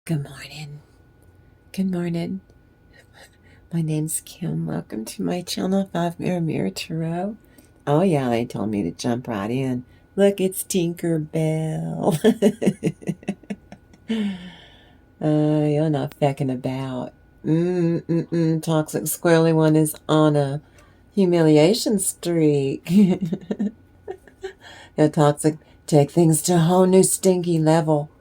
Good morning. Good morning. My name's Kim. Welcome to my channel, 5 Mirror Tarot. Oh yeah, they told me to jump right in. Look, it's Tinkerbell. You're not fecking about. Toxic squirrely one is on a humiliation streak. You're toxic. Take things to a whole new stinky level.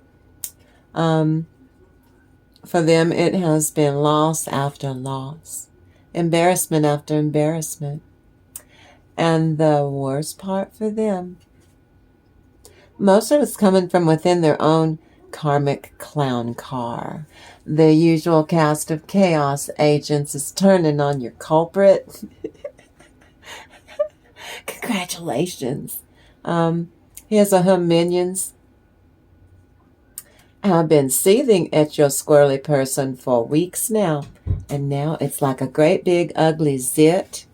For them, it has been loss after loss, embarrassment after embarrassment. And the worst part for them, most of it's coming from within their own karmic clown car. The usual cast of chaos agents is turning on your culprit. Congratulations. Here's a minions have been seething at your squirrely person for weeks now. And now it's like a great big ugly zit.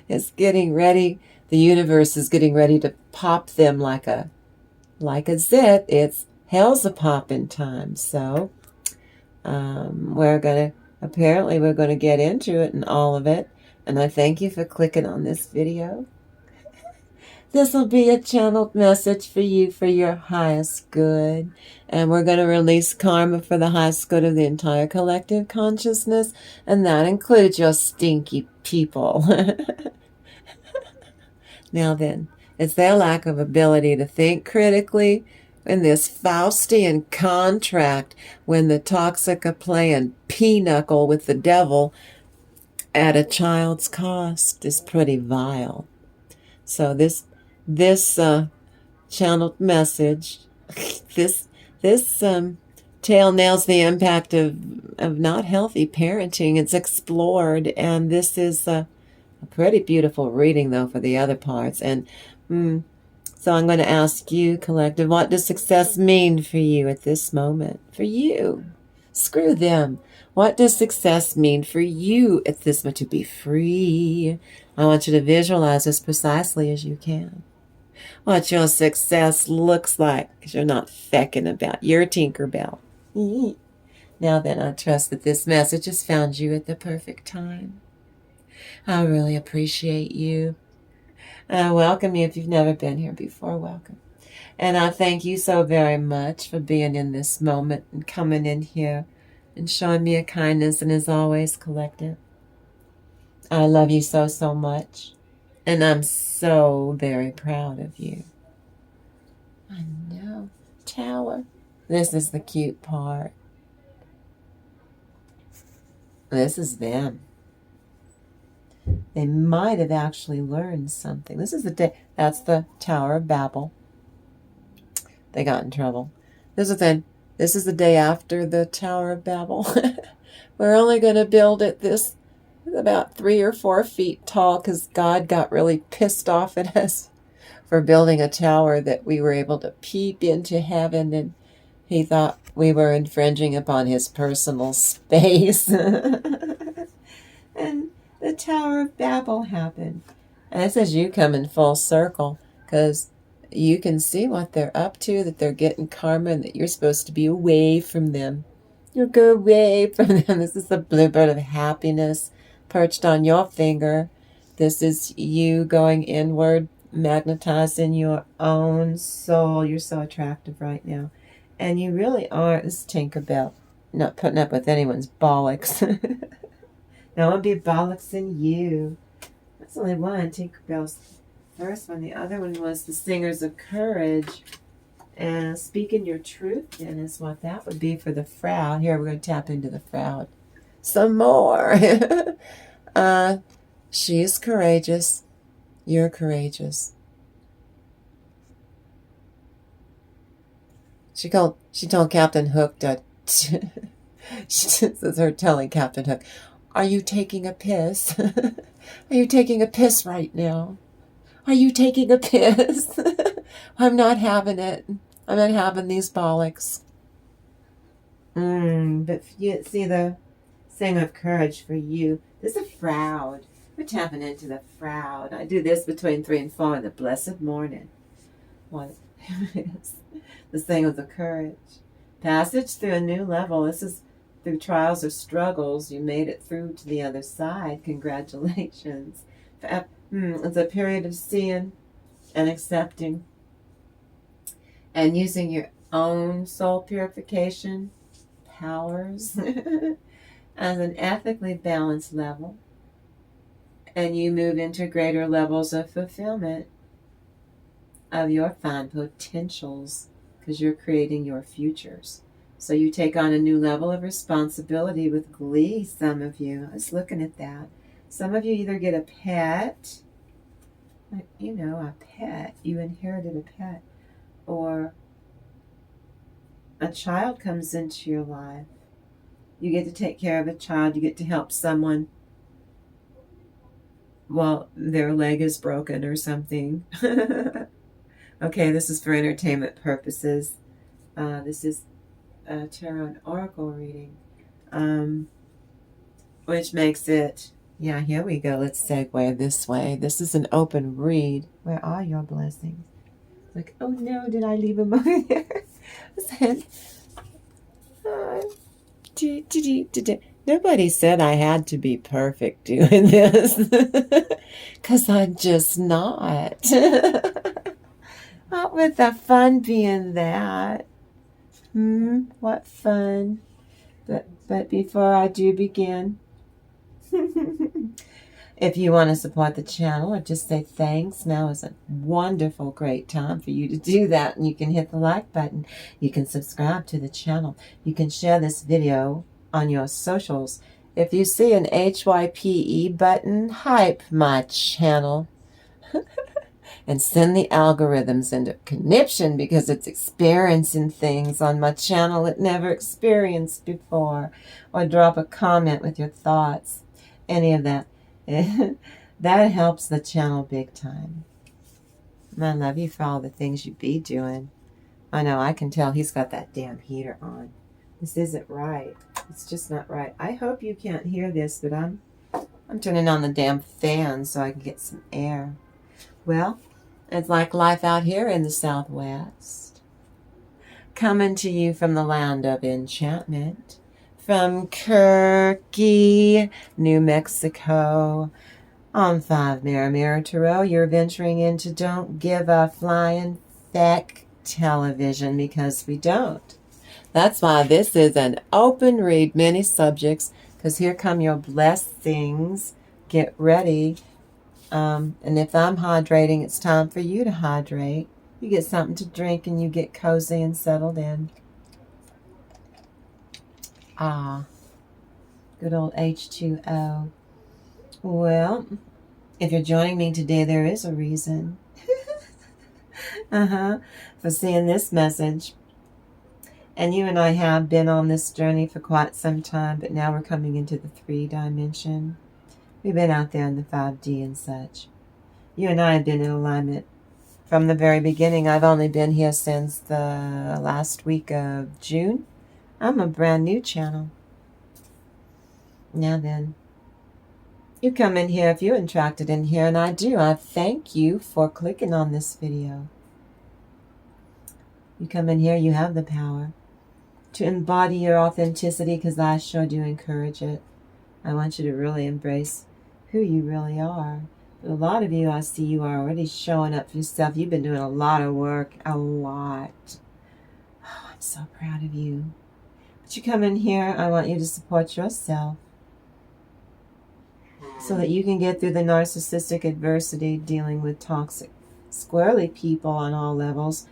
It's getting ready. The universe is getting ready to pop them like a zit. It's hell's a popping time. So we're going to get into it and all of it. And I thank you for clicking on this video. This will be a channeled message for you for your highest good. And we're going to release karma for the highest good of the entire collective consciousness. And that includes your stinky people. Now then, it's their lack of ability to think critically in this Faustian contract when the toxic are playing pinochle with the devil at a child's cost is pretty vile. So this channeled message, this tale nails the impact of not healthy parenting. It's explored, and this is a pretty beautiful reading, though, for the other parts. And so I'm going to ask you, collective, what does success mean for you at this moment? For you. Screw them. What does success mean for you at this moment? To be free. I want you to visualize as precisely as you can what your success looks like, because you're not fecking about. You're Tinkerbell. Now then, I trust that this message has found you at the perfect time. I really appreciate you. I welcome you if you've never been here before. Welcome. And I thank you so very much for being in this moment and coming in here and showing me a kindness. And as always, collective, I love you so, so much. And I'm so very proud of you. I know. Tower. This is the cute part. This is them. They might have actually learned something. This is the day. That's the Tower of Babel. They got in trouble. This is the day after the Tower of Babel. We're only going to build it this about 3 or 4 feet tall because God got really pissed off at us for building a tower that we were able to peep into heaven, and he thought we were infringing upon his personal space. And the Tower of Babel happened. And it says you come in full circle because you can see what they're up to, that they're getting karma, and that you're supposed to be away from them. You go away from them. This is the bluebird of happiness perched on your finger. This is you going inward, magnetizing your own soul. You're so attractive right now. And you really are, this is Tinkerbell, not putting up with anyone's bollocks. No one be bollocksing you. That's only one. Tinkerbell's first one. The other one was the Singers of Courage. And speaking your truth then is what that would be for the Fraud. Here, we're going to tap into the Fraud some more. She's courageous. You're courageous. She told Captain Hook that this is her telling Captain Hook, "Are you taking a piss? Are you taking a piss right now? Are you taking a piss? I'm not having it. I'm not having these bollocks." But you see the Singer of Courage for you. This is a Fraud. We're tapping into the Fraud. I do this between 3 and 4 in the blessed morning. What is the Singer of the Courage? Passage through a new level. This is through trials or struggles. You made it through to the other side. Congratulations. It's a period of seeing and accepting and using your own soul purification powers as an ethically balanced level. And you move into greater levels of fulfillment of your fine potentials because you're creating your futures. So you take on a new level of responsibility with glee, some of you. I was looking at that. Some of you either get a pet, a pet, you inherited a pet, or a child comes into your life. You get to take care of a child, you get to help someone while their leg is broken or something. Okay, this is for entertainment purposes. This is a tarot and oracle reading, which makes it, yeah, here we go. Let's segue this way. This is an open read. Where are your blessings? Like, oh no, did I leave them over there? Nobody said I had to be perfect doing this, because I'm just not. What would the fun be in that? What fun. But before I do begin, if you want to support the channel or just say thanks, now is a wonderful, great time for you to do that. And you can hit the like button. You can subscribe to the channel. You can share this video on your socials. If you see an HYPE button, hype my channel. And send the algorithms into conniption because it's experiencing things on my channel it never experienced before. Or drop a comment with your thoughts. Any of that. That helps the channel big time. And I love you for all the things you be doing. I know, I can tell he's got that damn heater on. This isn't right. It's just not right. I hope you can't hear this, but I'm turning on the damn fan so I can get some air. Well, it's like life out here in the Southwest. Coming to you from the land of enchantment. From Kirky, New Mexico. On 5 Mirror Mirror Tarot, you're venturing into Don't Give a Flying Feck television, because we don't. That's why this is an open read, many subjects, because here come your blessings. Get ready. And if I'm hydrating, it's time for you to hydrate. You get something to drink and you get cozy and settled in. Good old H2O. Well, if you're joining me today, there is a reason. For seeing this message. And you and I have been on this journey for quite some time, but now we're coming into the 3 dimension. We've been out there in the 5D and such. You and I have been in alignment from the very beginning. I've only been here since the last week of June. I'm a brand new channel. Now then, you come in here if you're attracted in here, and I do. I thank you for clicking on this video. You come in here, you have the power to embody your authenticity, because I sure do encourage it. I want you to really embrace who you really are. But a lot of you, I see you are already showing up for yourself. You've been doing a lot of work, a lot. Oh, I'm so proud of you. But you come in here, I want you to support yourself so that you can get through the narcissistic adversity dealing with toxic, squirrely people on all levels.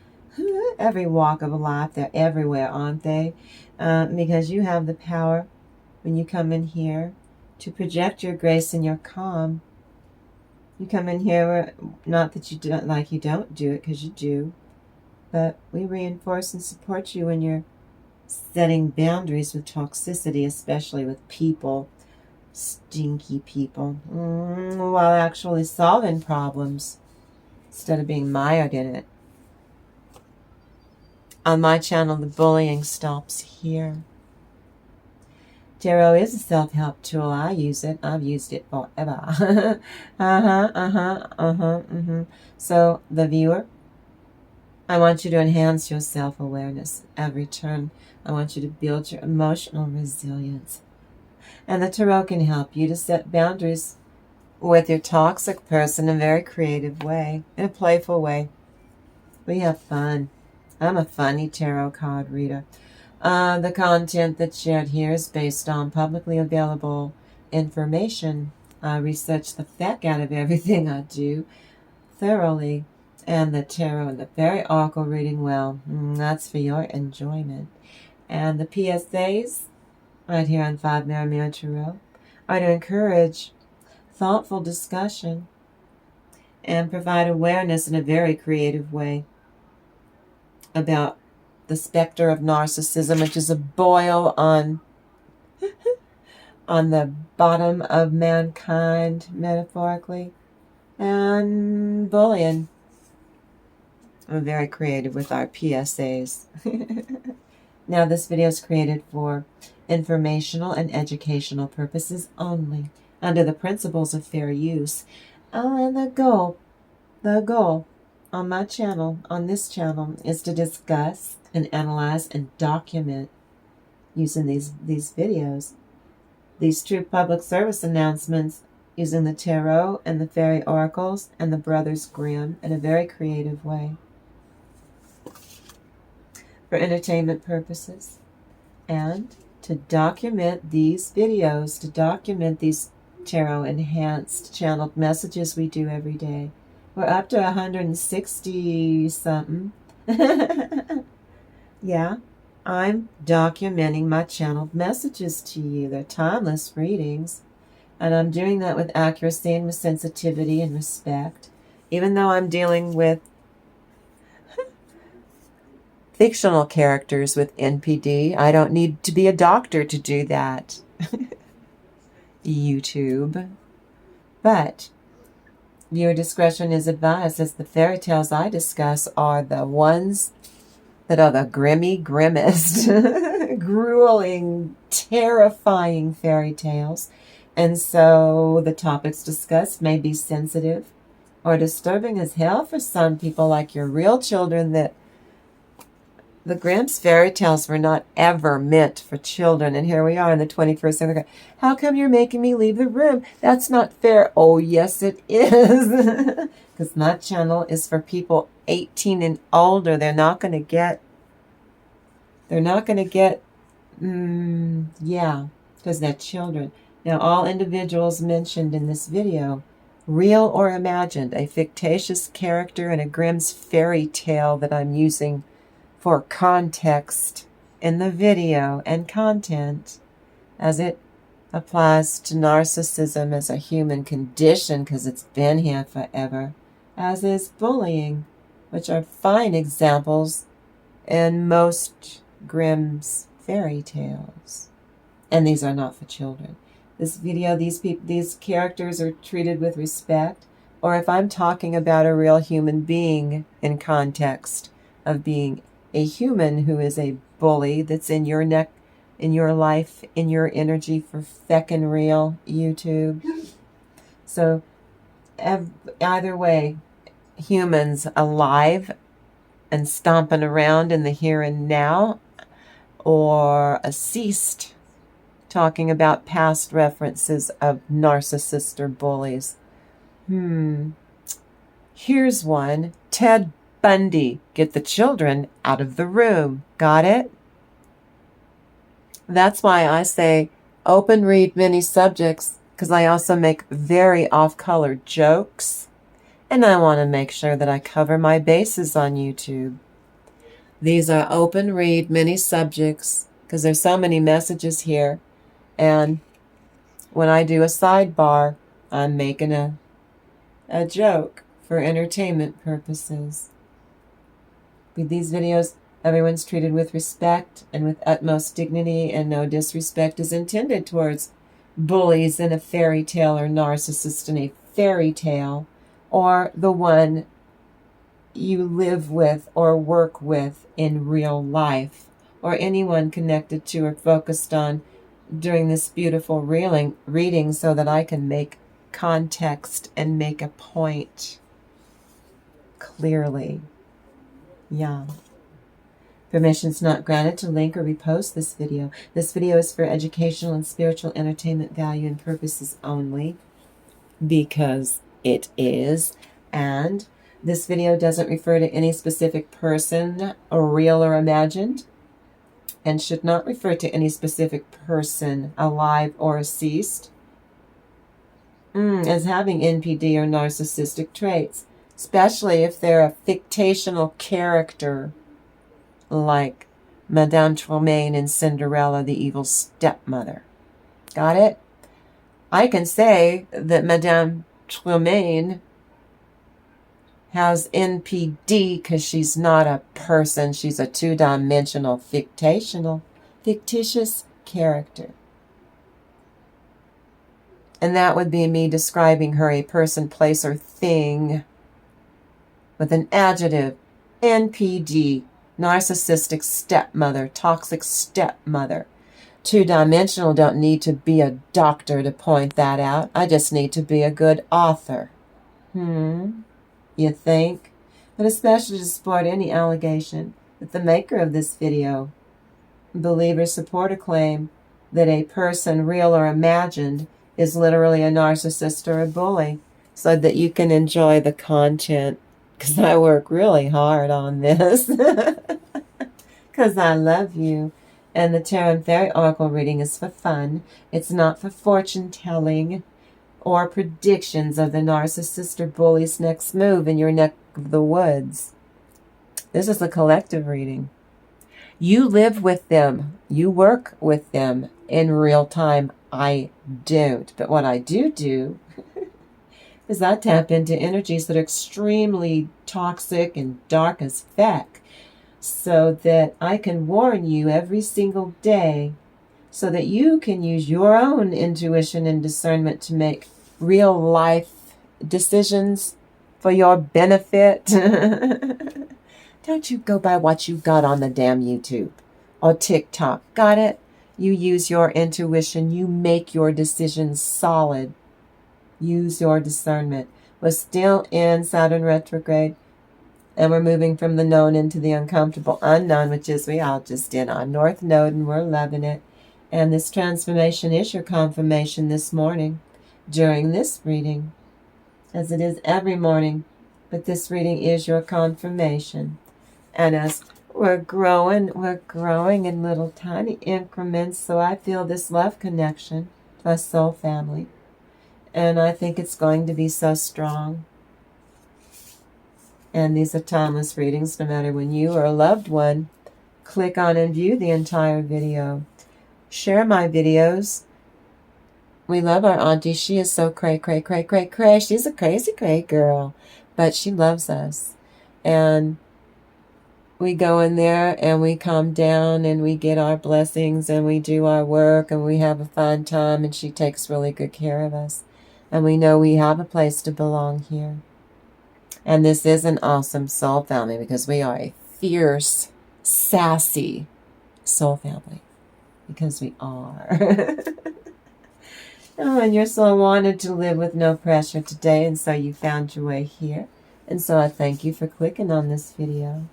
Every walk of life, they're everywhere, aren't they? Because you have the power when you come in here to project your grace and your calm. You come in here, not that you don't do it, because you do, but we reinforce and support you when you're setting boundaries with toxicity, especially with people, stinky people, while actually solving problems instead of being mired in it. On my channel, the bullying stops here. Tarot is a self-help tool. I use it. I've used it forever. So the viewer, I want you to enhance your self-awareness every turn. I want you to build your emotional resilience. And the tarot can help you to set boundaries with your toxic person in a very creative way, in a playful way. We have fun. I'm a funny tarot card reader. The content that's shared here is based on publicly available information. I research the heck out of everything I do thoroughly, and the tarot and the fairy oracle reading, well, that's for your enjoyment. And the PSAs, right here on 5 Mirror Tarot, are to encourage thoughtful discussion and provide awareness in a very creative way about the specter of narcissism, which is a boil on the bottom of mankind, metaphorically, and bullying. We're very creative with our PSAs. Now, this video is created for informational and educational purposes only, under the principles of fair use. And the goal on my channel, on this channel, is to discuss and analyze and document, using these videos, these true public service announcements, using the tarot and the fairy oracles and the Brothers Grimm in a very creative way, for entertainment purposes, and to document these videos, to document these tarot enhanced channeled messages we do every day. We're up to 160 something. Yeah, I'm documenting my channeled messages to you. They're timeless readings, and I'm doing that with accuracy and with sensitivity and respect, even though I'm dealing with fictional characters with NPD. I don't need to be a doctor to do that. YouTube. But viewer discretion is advised, as the fairy tales I discuss are the ones that are the grimmest, grueling, terrifying fairy tales. And so the topics discussed may be sensitive or disturbing as hell for some people, like your real children. That the Grimm's fairy tales were not ever meant for children, and here we are in the 21st century. How come you're making me leave the room? That's not fair. Oh, yes, it is. Because my channel is for people 18 and older. They're not going to get, yeah, because they're children. Now, all individuals mentioned in this video, real or imagined, a fictitious character in a Grimm's fairy tale that I'm using for context in the video and content, as it applies to narcissism as a human condition, because it's been here forever, as is bullying, which are fine examples in most Grimm's fairy tales. And these are not for children. This video, these characters are treated with respect, or if I'm talking about a real human being in context of being a human who is a bully that's in your neck, in your life, in your energy for feckin' real, YouTube. So either way, humans alive and stomping around in the here and now, or a ceased talking about past references of narcissists or bullies. Here's one. Ted Bundy. Get the children out of the room. Got it? That's why I say open read many subjects, because I also make very off-color jokes, and I want to make sure that I cover my bases on YouTube. These are open read many subjects, because there's so many messages here, and when I do a sidebar, I'm making a joke for entertainment purposes. With these videos, everyone's treated with respect and with utmost dignity, and no disrespect is intended towards bullies in a fairy tale or narcissists in a fairy tale, or the one you live with or work with in real life, or anyone connected to or focused on during this beautiful reading, so that I can make context and make a point clearly. Yeah. Permission's not granted to link or repost this video. This video is for educational and spiritual entertainment value and purposes only, because it is. And this video doesn't refer to any specific person, or real or imagined, and should not refer to any specific person, alive or deceased, as having NPD or narcissistic traits, especially if they're a fictional character like Madame Tremaine in Cinderella, the evil stepmother. Got it? I can say that Madame Tremaine has NPD because she's not a person. She's a two-dimensional, fictitious character. And that would be me describing her a person, place, or thing with an adjective, NPD, narcissistic stepmother, toxic stepmother. Two-dimensional, don't need to be a doctor to point that out. I just need to be a good author. You think? But especially to support any allegation that the maker of this video, believe or support a claim that a person, real or imagined, is literally a narcissist or a bully, so that you can enjoy the content. Because I work really hard on this. Because I love you. And the Tarot and Fairy Oracle reading is for fun. It's not for fortune telling or predictions of the narcissist or bully's next move in your neck of the woods. This is a collective reading. You live with them. You work with them in real time. I don't. But what I do is I tap into energies that are extremely toxic and dark as feck, so that I can warn you every single day, so that you can use your own intuition and discernment to make real life decisions for your benefit. Don't you go by what you got on the damn YouTube or TikTok. Got it? You use your intuition. You make your decisions solid. Use your discernment. We're still in Saturn retrograde, and we're moving from the known into the uncomfortable unknown, which is we all just did on North Node, and we're loving it. And this transformation is your confirmation this morning during this reading, as it is every morning. But this reading is your confirmation. And as we're growing in little tiny increments, so I feel this love connection to our soul family. And I think it's going to be so strong. And these are timeless readings, no matter when you or a loved one click on and view the entire video. Share my videos. We love our auntie. She is so cray. She's a crazy cray girl. But she loves us. And we go in there and we calm down and we get our blessings and we do our work and we have a fun time, and she takes really good care of us. And we know we have a place to belong here. And this is an awesome soul family, because we are a fierce, sassy soul family. Because we are. Oh, and your soul wanted to live with no pressure today, and so you found your way here. And so I thank you for clicking on this video.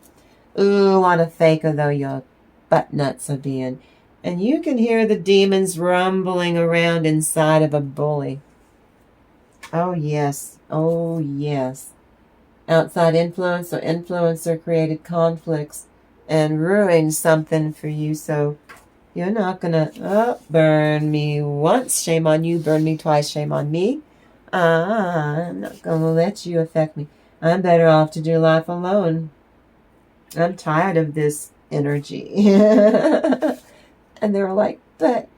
Ooh, what a faker though your butt nuts are being. And you can hear the demons rumbling around inside of a bully. Oh, yes. Oh, yes. Outside influence or influencer created conflicts and ruined something for you. So you're not going to burn me once. Shame on you. Burn me twice. Shame on me. I'm not going to let you affect me. I'm better off to do life alone. I'm tired of this energy. And they were like, but.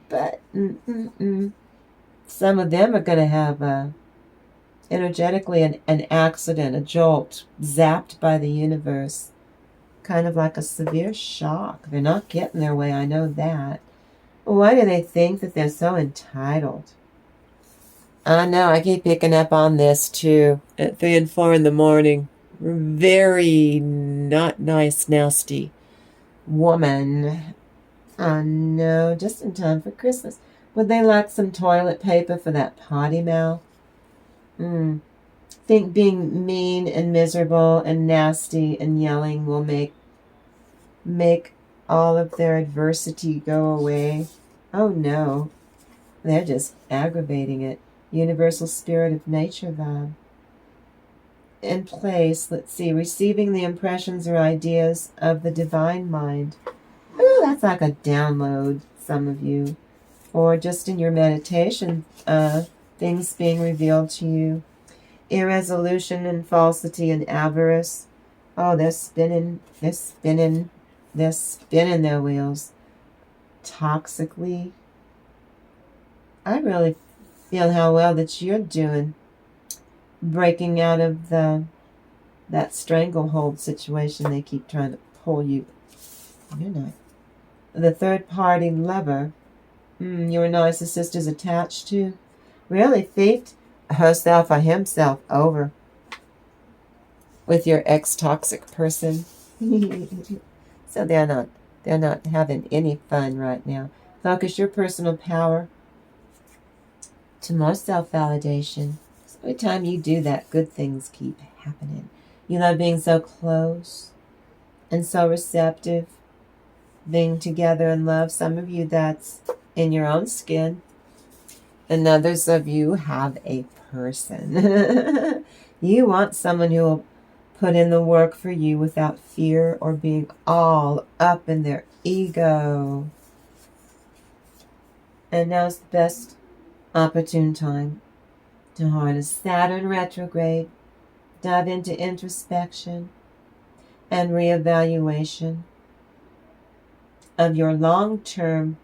Some of them are going to have energetically an accident, a jolt, zapped by the universe. Kind of like a severe shock. They're not getting their way, I know that. Why do they think that they're so entitled? I know, I keep picking up on this too. At 3 and 4 in the morning. Very not nice, nasty woman. I know, just in time for Christmas. Would they like some toilet paper for that potty mouth? think being mean and miserable and nasty and yelling will make all of their adversity go away. Oh no, they're just aggravating it. Universal spirit of nature vibe. In place, let's see, receiving the impressions or ideas of the divine mind. Ooh, that's like a download, some of you. Or just in your meditation, things being revealed to you. Irresolution and falsity and avarice. Oh, they're spinning their wheels. Toxically. I really feel how well that you're doing. Breaking out of that stranglehold situation they keep trying to pull you. You're not. The third party lover. Your narcissist is attached to. Really thieved herself or himself over with your ex-toxic person. So they're not having any fun right now. Focus your personal power to more self-validation. So every time you do that, good things keep happening. You love being so close and so receptive, being together in love. Some of you, that's in your own skin. And others of you have a person. You want someone who will put in the work for you without fear or being all up in their ego. And now's the best opportune time to harness Saturn retrograde, dive into introspection and reevaluation of your long-term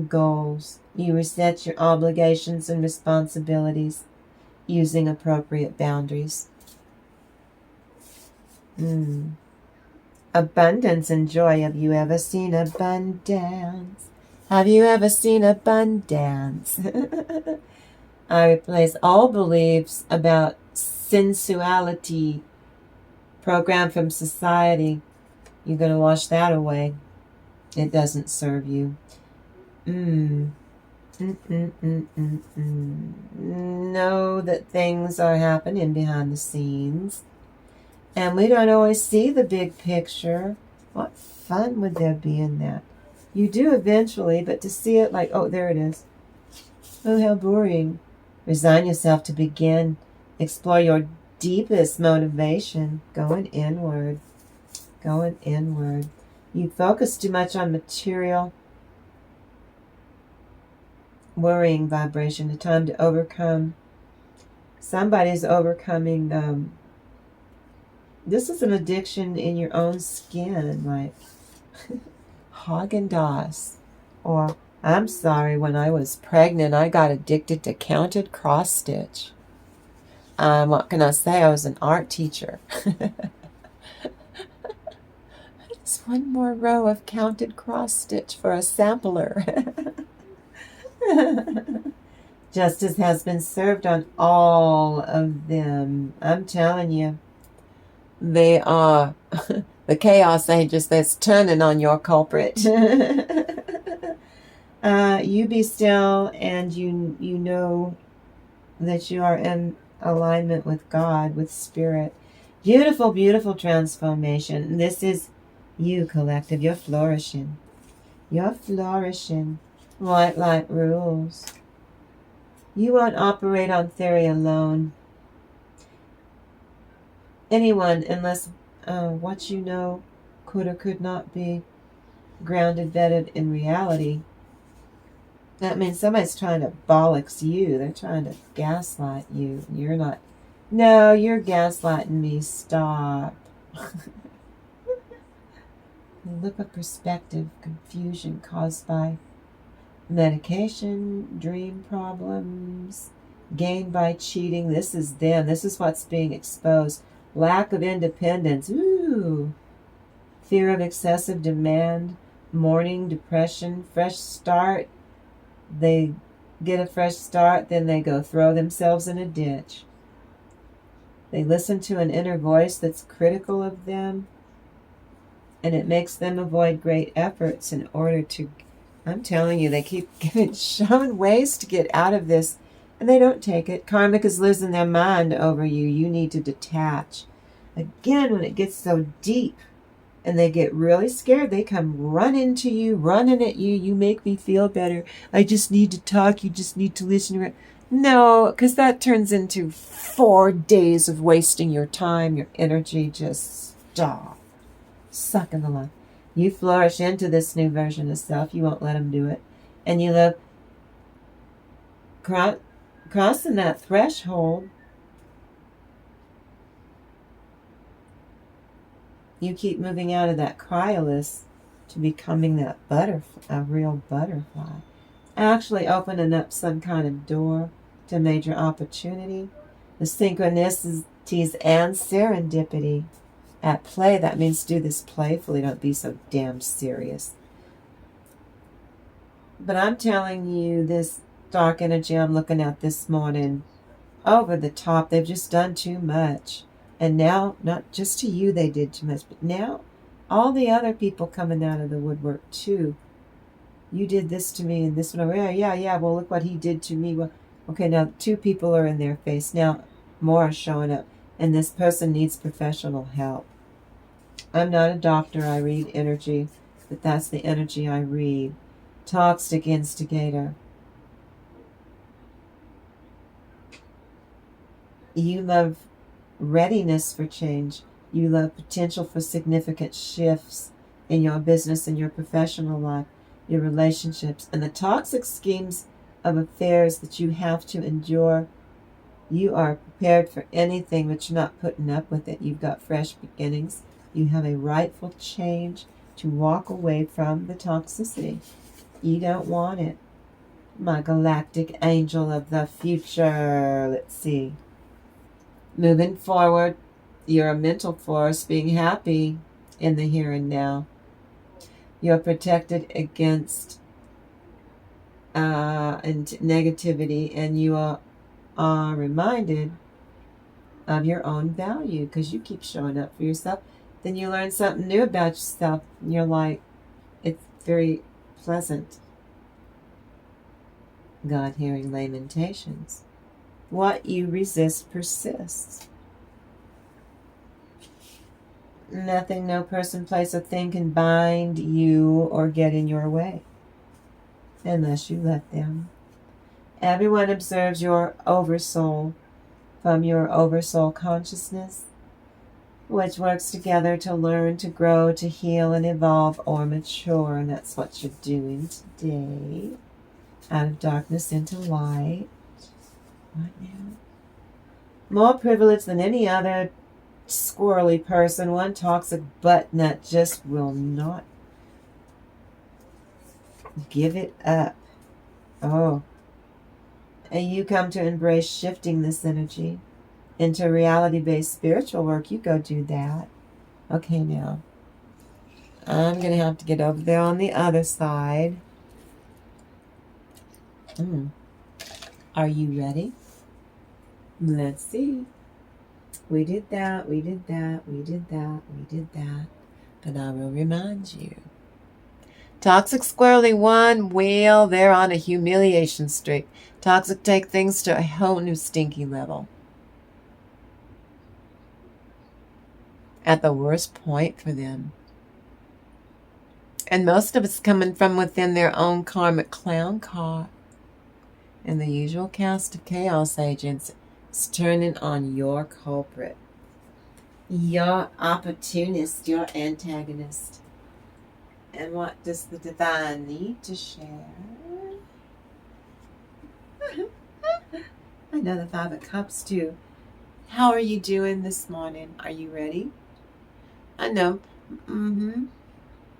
goals. You reset your obligations and responsibilities using appropriate boundaries. Abundance and joy. Have you ever seen abundance? Have you ever seen abundance? I replace all beliefs about sensuality programmed from society. You're going to wash that away. It doesn't serve you. Know that things are happening behind the scenes. And we don't always see the big picture. What fun would there be in that? You do eventually, but to see it like, oh, there it is. Oh, how boring. Resign yourself to begin. Explore your deepest motivation. Going inward. Going inward. You focus too much on material, worrying vibration. The time to overcome. Somebody's overcoming. This is an addiction in your own skin, like Haagen-Dazs. Or, I'm sorry, when I was pregnant, I got addicted to counted cross stitch. What can I say? I was an art teacher. Just one more row of counted cross stitch for a sampler. Justice has been served on all of them. I'm telling you. They are the chaos agents that's turning on your culprit. You be still, and you know that you are in alignment with God, with spirit. Beautiful, beautiful transformation. This is you, collective. You're flourishing. You're flourishing. White light rules. You won't operate on theory alone. Anyone, unless what you know could or could not be grounded, vetted in reality. That means somebody's trying to bollocks you. They're trying to gaslight you. You're not. No, you're gaslighting me. Stop. Look of perspective, confusion caused by medication, dream problems, gain by cheating. This is them. This is what's being exposed. Lack of independence. Ooh. Fear of excessive demand. Mourning, depression, fresh start. They get a fresh start, then they go throw themselves in a ditch. They listen to an inner voice that's critical of them, and it makes them avoid great efforts in order to, I'm telling you, they keep showing ways to get out of this And they don't take it. Karmic is losing their mind over you. You need to detach. Again, when it gets so deep and they get really scared, they come running to you, running at you. You make me feel better. I just need to talk. You just need to listen. No, because that turns into 4 days of wasting your time, your energy. Just stop. Sucking the life. You flourish into this new version of self. You won't let them do it. And you love crossing that threshold. You keep moving out of that cryolis to becoming that butterfly, a real butterfly. Actually opening up some kind of door to major opportunity. The synchronicities and serendipity at play. That means do this playfully. Don't be so damn serious. But I'm telling you, this dark energy I'm looking at this morning, over the top. They've just done too much. And now, not just to you they did too much, but now all the other people coming out of the woodwork too. You did this to me and this one. Yeah, well, look what he did to me. Well, okay, now 2 people are in their face. Now more are showing up. And this person needs professional help. I'm not a doctor. I read energy. But that's the energy I read. Toxic instigator. You love readiness for change. You love potential for significant shifts in your business and your professional life, your relationships, and the toxic schemes of affairs that you have to endure. You are prepared for anything, but you're not putting up with it. You've got fresh beginnings. You have a rightful change to walk away from the toxicity. You don't want it. My galactic angel of the future. Let's see. Moving forward, you're a mental force, being happy in the here and now. You're protected against negativity, and you are reminded of your own value because you keep showing up for yourself. Then you learn something new about yourself, and you're like, it's very pleasant. God-hearing lamentations. What you resist persists. Nothing, no person, place, or thing can bind you or get in your way unless you let them. Everyone observes your oversoul from your oversoul consciousness, which works together to learn, to grow, to heal, and evolve or mature. And that's what you're doing today. Out of darkness into light. Right now. More privileged than any other squirrely person. One toxic butt nut just will not give it up. Oh. And you come to embrace shifting this energy into reality-based spiritual work. You go do that. Okay, now. I'm going to have to get over there on the other side. Are you ready? Let's see. We did that, we did that, we did that, we did that. But I will remind you. Toxic squirrely 1, well, they're on a humiliation streak. Toxic take things to a whole new stinky level. At the worst point for them. And most of it's coming from within their own karmic clown car. And the usual cast of chaos agents is turning on your culprit. Your opportunist, your antagonist. And what does the divine need to share? Another 5 of Cups too. How are you doing this morning? Are you ready? I know.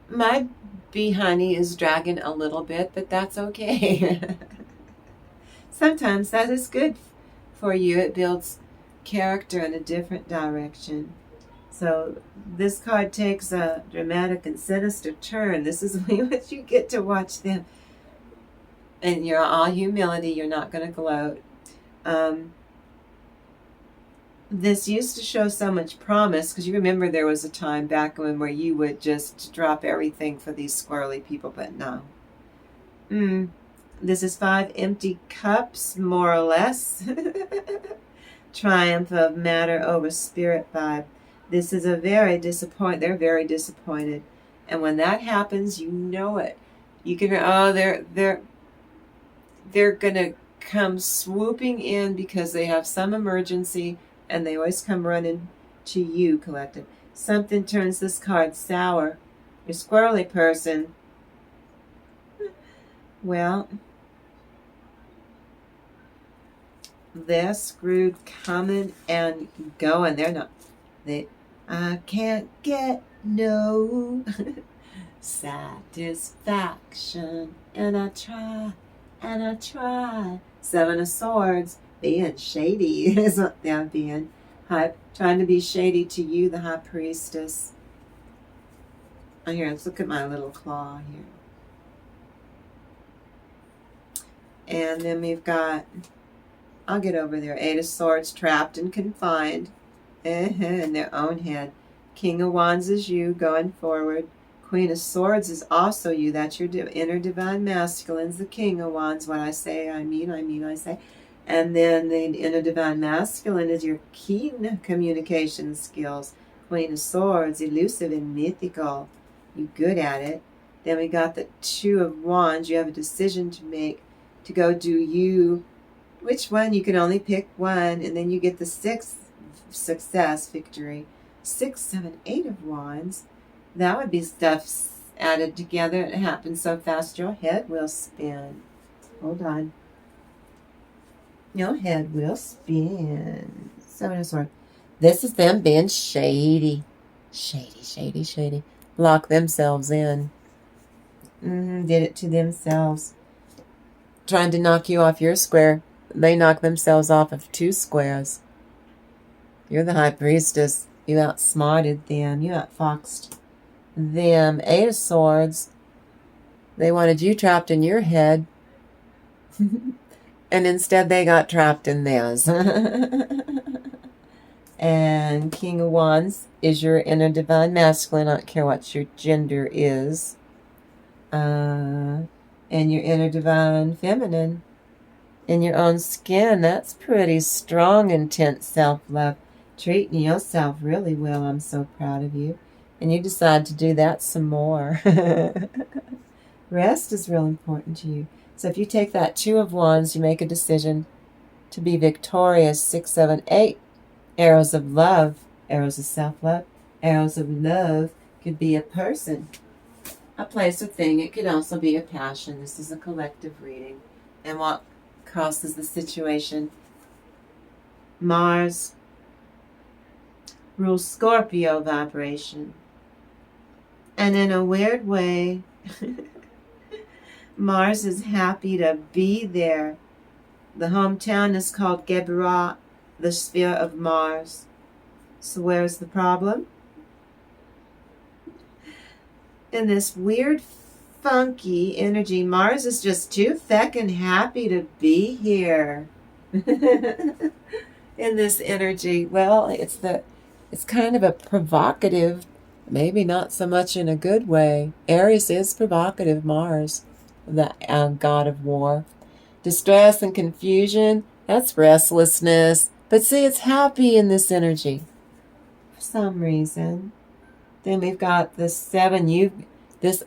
My bee honey is dragging a little bit, but that's okay. Sometimes that is good for you. It builds character in a different direction. So this card takes a dramatic and sinister turn. This is what you get to watch them. And you're all humility. You're not going to gloat. This used to show so much promise, because you remember there was a time back when where you would just drop everything for these squirrely people, but no. This is 5 empty cups, more or less. Triumph of matter over spirit vibe. This is a very disappointed. They're very disappointed, and when that happens, you know it. You can. Oh, they're gonna come swooping in because they have some emergency, and they always come running to you, collective. Something turns this card sour. Your squirrely person. Well, they're screwed coming and going. They're not. I can't get no satisfaction, and I try. 7 of Swords, being shady is what they're being. Trying to be shady to you, the High Priestess. Oh, here, let's look at my little claw here. And then we've got, I'll get over there, 8 of Swords, trapped and confined in their own head. King of Wands is you going forward. Queen of Swords is also you. That's your inner divine masculine's the King of Wands. What I say, I mean, I say. And then the inner divine masculine is your keen communication skills. Queen of Swords, elusive and mythical. You're good at it. Then we got the 2 of Wands. You have a decision to make to go do you. Which one? You can only pick one. And then you get the 6th success, victory. 6, 7, 8 of Wands. That would be stuff added together. It happens so fast your head will spin. Hold on. Your head will spin. 7 of Swords. This is them being shady. Shady. Lock themselves in. Did it to themselves. Trying to knock you off your square. They knock themselves off of 2 squares. You're the High Priestess. You outsmarted them. You outfoxed them. 8 of Swords. They wanted you trapped in your head. And instead they got trapped in theirs. And King of Wands is your inner divine masculine. I don't care what your gender is. And your inner divine feminine. In your own skin. That's pretty strong, intense self-love. Treating yourself really well. I'm so proud of you. And you decide to do that some more. Rest is real important to you. So if you take that 2 of Wands, you make a decision to be victorious. 6, 7, 8. Arrows of love. Arrows of self-love. Arrows of love could be a person, a place, a thing. It could also be a passion. This is a collective reading. And what crosses the situation? Mars rules Scorpio vibration. And in a weird way, Mars is happy to be there. The hometown is called Geberat, the sphere of Mars. So where's the problem? In this weird, funky energy, Mars is just too feckin' happy to be here. In this energy, well, it's kind of a provocative, maybe not so much in a good way. Aries is provocative, Mars, the god of war. Distress and confusion, that's restlessness. But see, it's happy in this energy for some reason. Then we've got the 7. This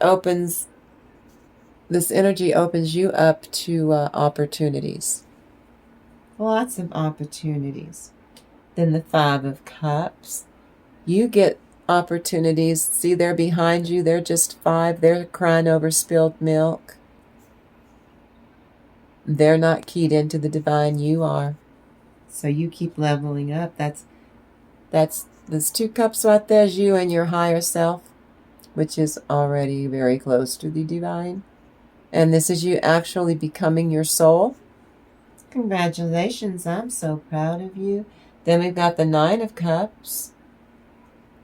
energy opens you up to opportunities. Lots of opportunities. Then the 5 of Cups. You get opportunities. See, they're behind you. They're just 5. They're crying over spilled milk. They're not keyed into the divine. You are. So you keep leveling up. There's 2 cups right there. Is you and your higher self, which is already very close to the divine. And this is you actually becoming your soul. Congratulations. I'm so proud of you. Then we've got the 9 of Cups.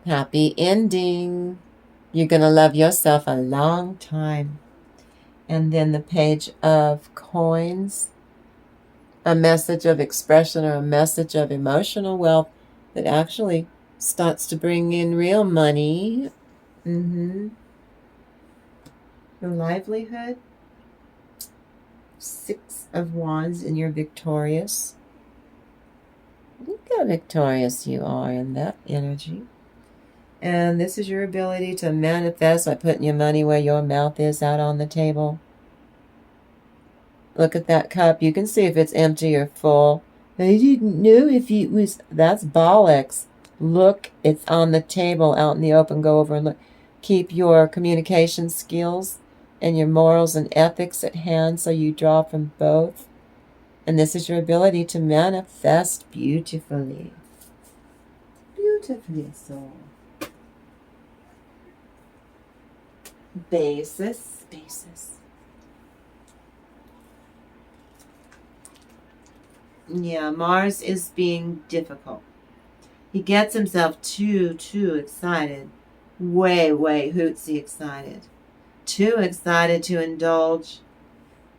Happy ending. You're going to love yourself a long time. And then the Page of Coins. A message of expression or a message of emotional wealth that actually starts to bring in real money. Your livelihood. Six of Wands, and you're victorious. Look how victorious you are in that energy. And this is your ability to manifest by putting your money where your mouth is, out on the table. Look at that cup. You can see if it's empty or full. I didn't know if it was... That's bollocks. Look, it's on the table out in the open. Go over and look. Keep your communication skills and your morals and ethics at hand so you draw from both. And this is your ability to manifest beautifully. Beautifully so. Basis. Yeah, Mars is being difficult. He gets himself too excited. Way hootsy excited. Too excited to indulge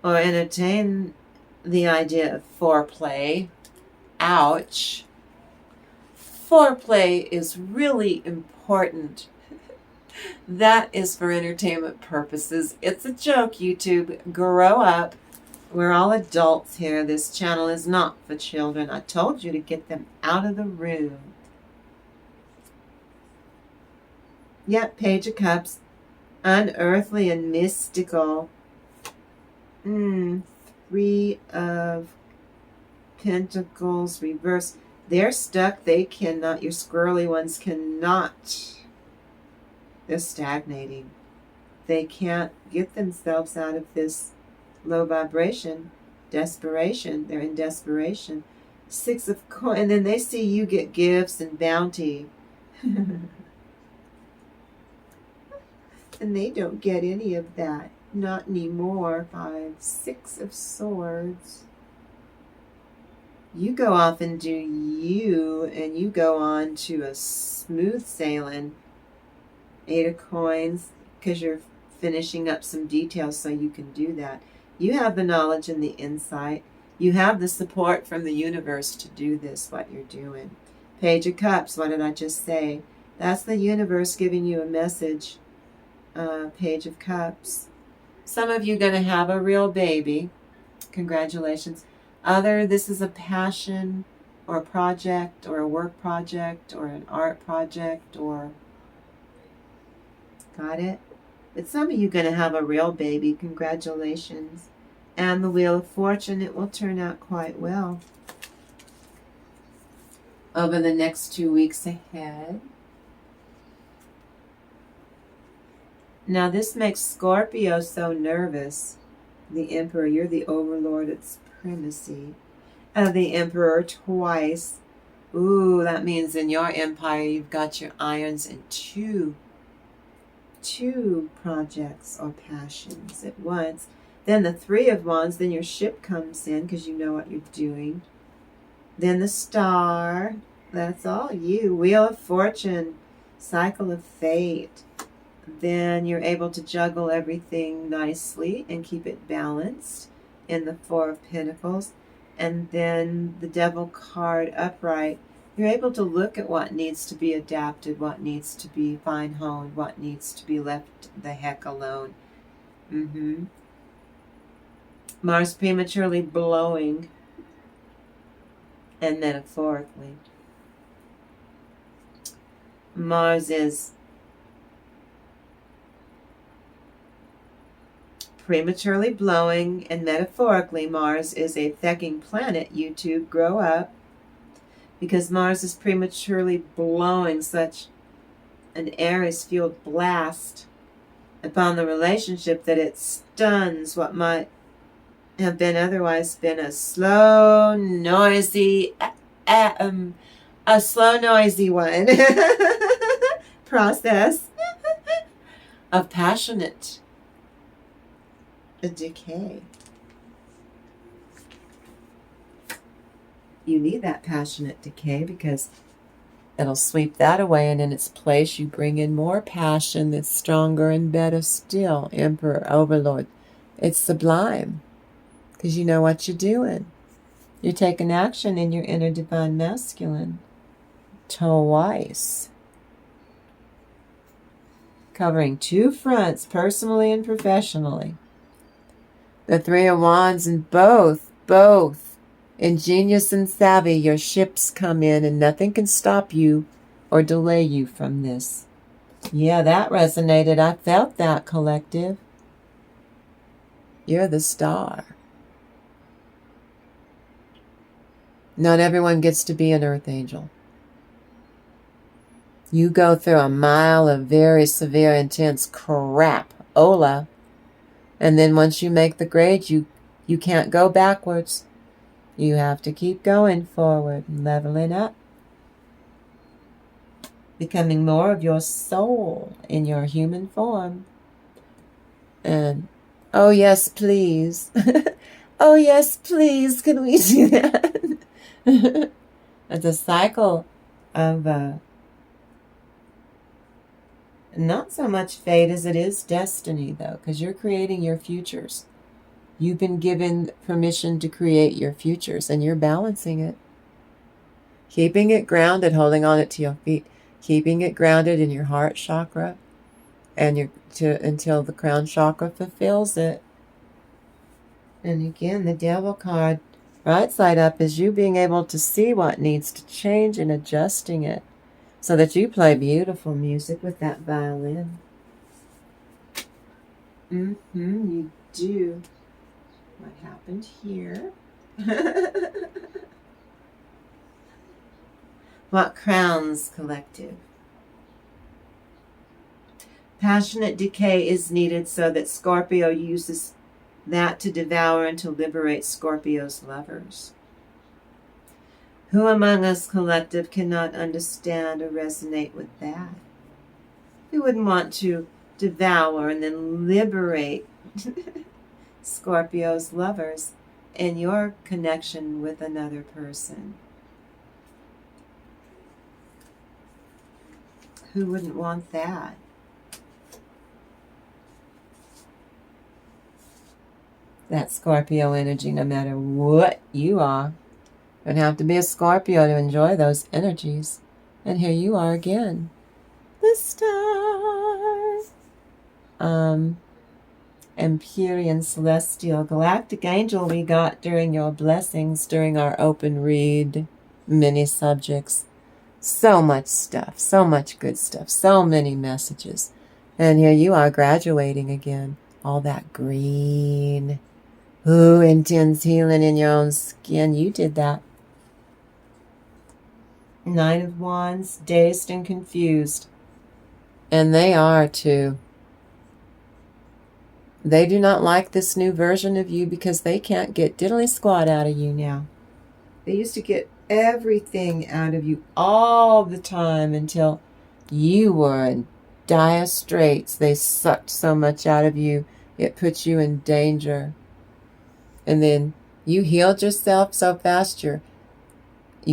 or entertain the idea of foreplay. Ouch. Foreplay is really important. That is for entertainment purposes. It's a joke, YouTube. Grow up. We're all adults here. This channel is not for children. I told you to get them out of the room. Yep, Page of Cups. Unearthly and mystical. Three of Pentacles reverse. They're stuck. They cannot. Your squirrely ones cannot. They're stagnating. They can't get themselves out of this low vibration. Desperation. They're in desperation. Six of Coins. And then they see you get gifts and bounty. And they don't get any of that. Not anymore. 5, 6 of Swords. You go off and do you, and you go on to a smooth sailing. 8 of Coins, because you're finishing up some details so you can do that. You have the knowledge and the insight. You have the support from the universe to do this, what you're doing. Page of Cups, what did I just say? That's the universe giving you a message. Page of Cups. Some of you are going to have a real baby. Congratulations. This is a passion or a project or a work project or an art project or... Got it? But some of you are going to have a real baby. Congratulations. And the Wheel of Fortune, it will turn out quite well over the next 2 weeks ahead. Now this makes Scorpio so nervous. The Emperor, you're the overlord of supremacy. The Emperor twice. Ooh, that means in your empire you've got your irons in two projects or passions at once. Then the Three of Wands, then your ship comes in because you know what you're doing. Then the Star, that's all you. Wheel of Fortune, Cycle of Fate. Then you're able to juggle everything nicely and keep it balanced in the Four of Pentacles. And then the Devil card upright. You're able to look at what needs to be adapted, what needs to be fine-honed, what needs to be left the heck alone. Mars prematurely blowing, and metaphorically. Mars is prematurely blowing, and metaphorically Mars is a thecking planet. YouTube, grow up. Because Mars is prematurely blowing such an Aries-fueled blast upon the relationship that it stuns what might have been otherwise been a slow, noisy one process of passionate decay. You need that passionate decay because it'll sweep that away, and in its place you bring in more passion that's stronger and better still. Emperor, Overlord. It's sublime because you know what you're doing. You're taking action in your inner divine masculine twice. Covering two fronts, personally and professionally. The Three of Wands, and both. Ingenious and savvy, your ships come in and nothing can stop you or delay you from this. Yeah, that resonated. I felt that, collective. You're the star. Not everyone gets to be an earth angel. You go through a mile of very severe, intense crap, Ola, and then once you make the grade, you can't go backwards. You have to keep going forward, leveling up, becoming more of your soul in your human form. And, oh yes, please. Oh yes, please, can we do that? It's a cycle of not so much fate as it is destiny, though, because you're creating your futures. You've been given permission to create your futures, and you're balancing it. Keeping it grounded, holding on it to your feet, keeping it grounded in your heart chakra, and until the crown chakra fulfills it. And again, the Devil card, right side up, is you being able to see what needs to change and adjusting it so that you play beautiful music with that violin. You do. What happened here? What crowns, collective? Passionate decay is needed so that Scorpio uses that to devour and to liberate Scorpio's lovers. Who among us, collective, cannot understand or resonate with that? Who wouldn't want to devour and then liberate Scorpio's lovers in your connection with another person? Who wouldn't want that? That Scorpio energy, no matter what you are. You don't have to be a Scorpio to enjoy those energies. And here you are again. The star. Empyrean Celestial Galactic Angel we got during your blessings, during our open read mini subjects. So much stuff, so much good stuff, so many messages. And here you are graduating again. All that green. Ooh, intense healing in your own skin. You did that. Nine of Wands, dazed and confused. And they are too. They do not like this new version of you because they can't get diddly squat out of you now. They used to get everything out of you all the time until you were in dire straits. They sucked so much out of you, it put you in danger. And then you healed yourself so fast. You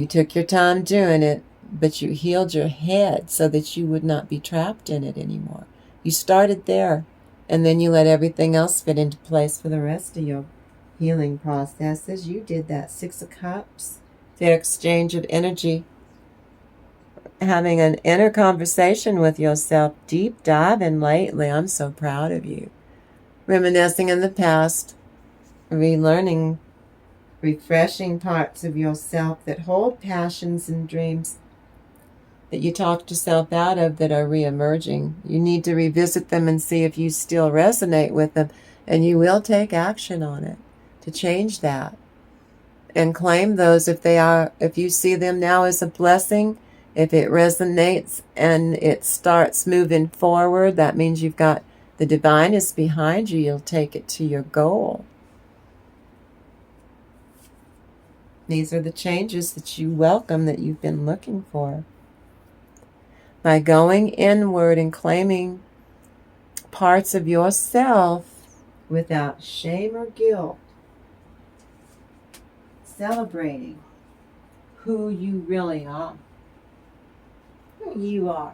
took your time doing it, but you healed your head so that you would not be trapped in it anymore. You started there, and then you let everything else fit into place for the rest of your healing processes. You did that. Six of Cups, their exchange of energy, having an inner conversation with yourself, deep diving lately. I'm so proud of you. Reminiscing in the past, relearning, refreshing parts of yourself that hold passions and dreams that you talked yourself out of that are reemerging. You need to revisit them and see if you still resonate with them, and you will take action on it to change that and claim those if you see them now as a blessing. If it resonates and it starts moving forward, that means you've got the divine is behind you. You'll take it to your goal. These are the changes that you welcome, that you've been looking for. By going inward and claiming parts of yourself without shame or guilt, celebrating who you really are. Who you are.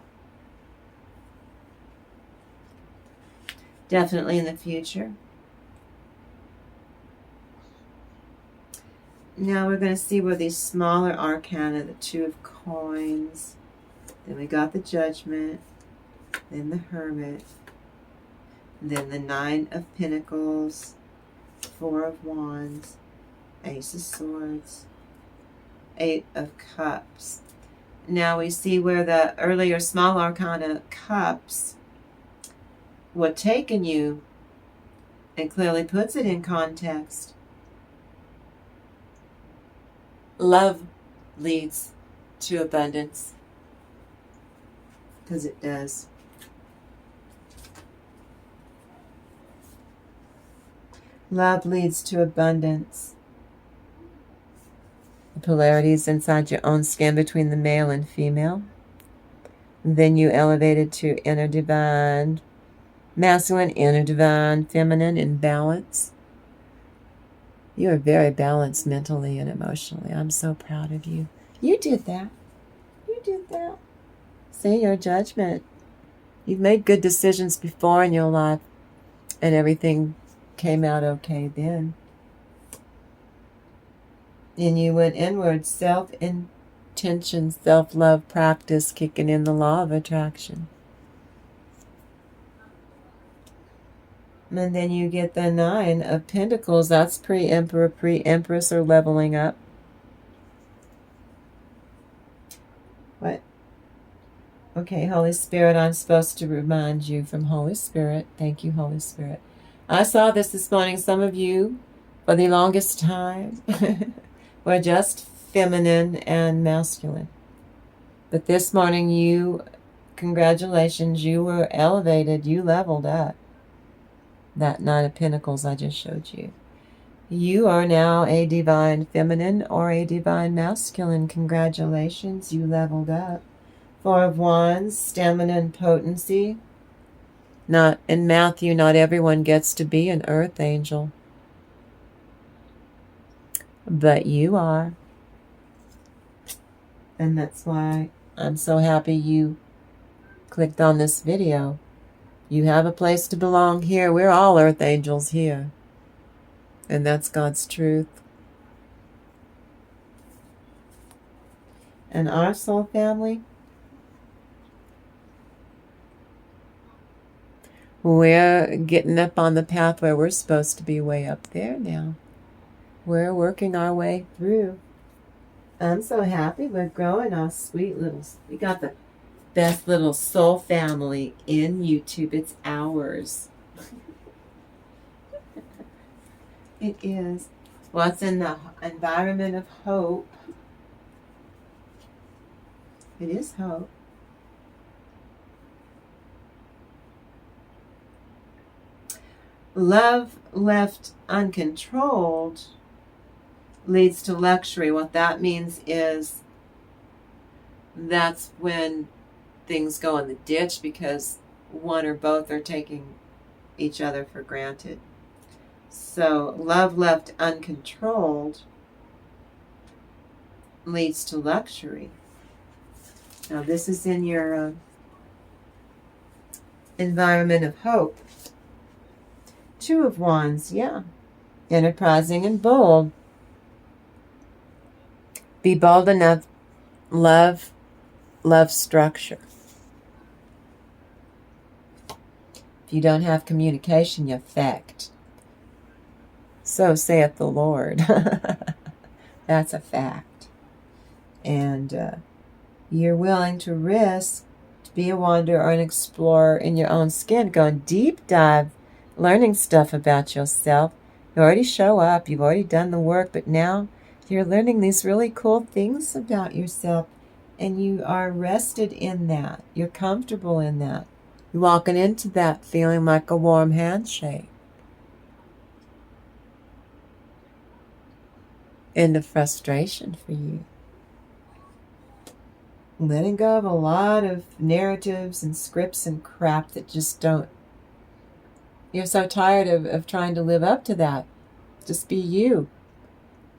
Definitely in the future. Now we're going to see where these smaller arcana, the Two of Coins, then we got the Judgment, then the Hermit, and then the Nine of Pentacles, Four of Wands, Ace of Swords, Eight of Cups. Now we see where the earlier small arcana cups were taking you, and clearly puts it in context. Love leads to abundance, because it does. Love leads to abundance. The polarities inside your own skin between the male and female. Then you elevated to inner divine masculine, inner divine feminine in balance. You are very balanced mentally and emotionally. I'm so proud of you. You did that. You did that. See, your judgment. You've made good decisions before in your life, and everything came out okay then. And you went inward, self-intention, self-love practice, kicking in the law of attraction. And then you get the Nine of Pentacles. That's pre-emperor, pre-empress, or leveling up. What? Okay, Holy Spirit, I'm supposed to remind you from Holy Spirit. Thank you, Holy Spirit. I saw this morning. Some of you, for the longest time, were just feminine and masculine. But this morning, you, congratulations, you were elevated. You leveled up. That Nine of Pentacles I just showed you. You are now a divine feminine or a divine masculine. Congratulations, you leveled up. Four of Wands, stamina and potency. Not in Matthew, not everyone gets to be an earth angel. But you are. And that's why I'm so happy you clicked on this video. You have a place to belong here. We're all earth angels here. And that's God's truth. And our soul family, we're getting up on the path where we're supposed to be way up there now. We're working our way through. I'm so happy we're growing our sweet little... We got the best little soul family in YouTube. It's ours. It is. What's in the environment of hope? It is hope. Love left uncontrolled leads to luxury. What that means is that's when things go in the ditch because one or both are taking each other for granted. So love left uncontrolled leads to luxury. Now this is in your environment of hope. Two of Wands, yeah. Enterprising and bold. Be bold enough. Love structure. If you don't have communication, you fact. So saith the Lord. That's a fact. And you're willing to risk to be a wanderer or an explorer in your own skin, going deep dive, learning stuff about yourself. You already show up, you've already done the work, but now you're learning these really cool things about yourself, and you are rested in that. You're comfortable in that. You're walking into that feeling like a warm handshake. End of frustration for you. Letting go of a lot of narratives and scripts and crap that just don't... You're so tired of trying to live up to that. Just be you.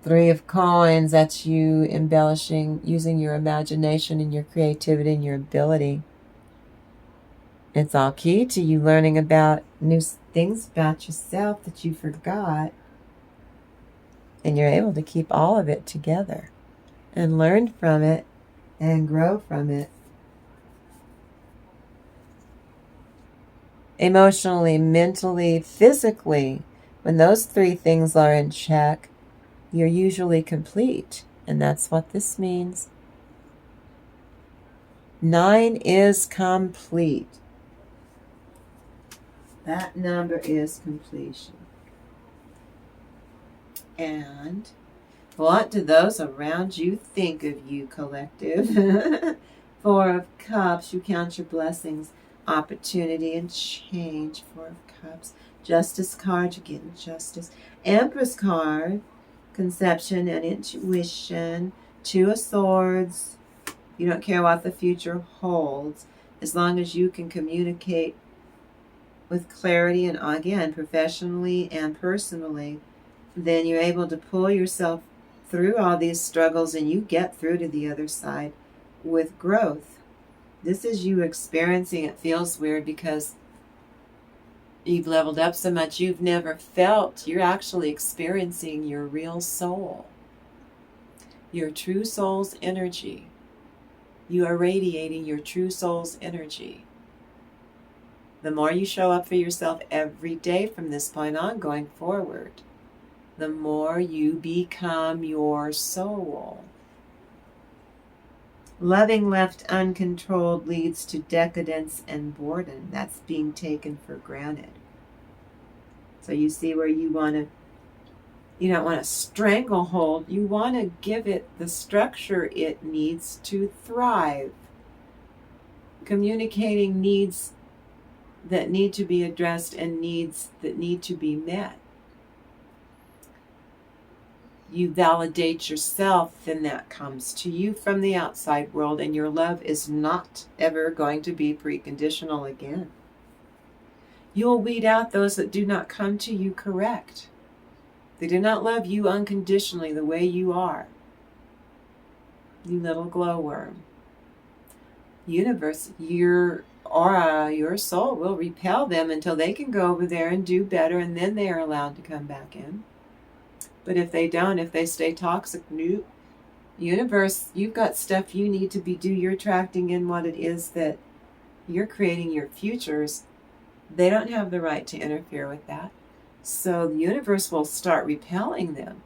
Three of Coins, that's you embellishing, using your imagination and your creativity and your ability. It's all key to you learning about new things about yourself that you forgot. And you're able to keep all of it together and learn from it and grow from it. Emotionally, mentally, physically, When those three things are in check, you're usually complete. And that's what this means. 9 is complete. That number is completion. And what do those around you think of you, collective? 4 of Cups, you count your blessings, opportunity, and change. 4 of Cups. Justice card, you're getting justice. Empress card, conception and intuition. 2 of Swords, you don't care what the future holds, as long as you can communicate with clarity and, again, professionally and personally, then you're able to pull yourself through all these struggles and you get through to the other side with growth. This is you experiencing, it feels weird because you've leveled up so much you've never felt. You're actually experiencing your real soul, your true soul's energy. You are radiating your true soul's energy. The more you show up for yourself every day from this point on going forward, the more you become your soul. Loving left uncontrolled leads to decadence and boredom. That's being taken for granted. So you see where you don't want to stranglehold. You want to give it the structure it needs to thrive. Communicating needs that need to be addressed and needs that need to be met. You validate yourself, then that comes to you from the outside world, and your love is not ever going to be preconditional again. You'll weed out those that do not come to you correct. They do not love you unconditionally the way you are. You little glowworm. Universe, your aura, your soul will repel them until they can go over there and do better, and then they are allowed to come back in. But if they don't, if they stay toxic, nope. Universe, you've got stuff you need to do. You're attracting in what it is that you're creating your futures. They don't have the right to interfere with that. So the universe will start repelling them.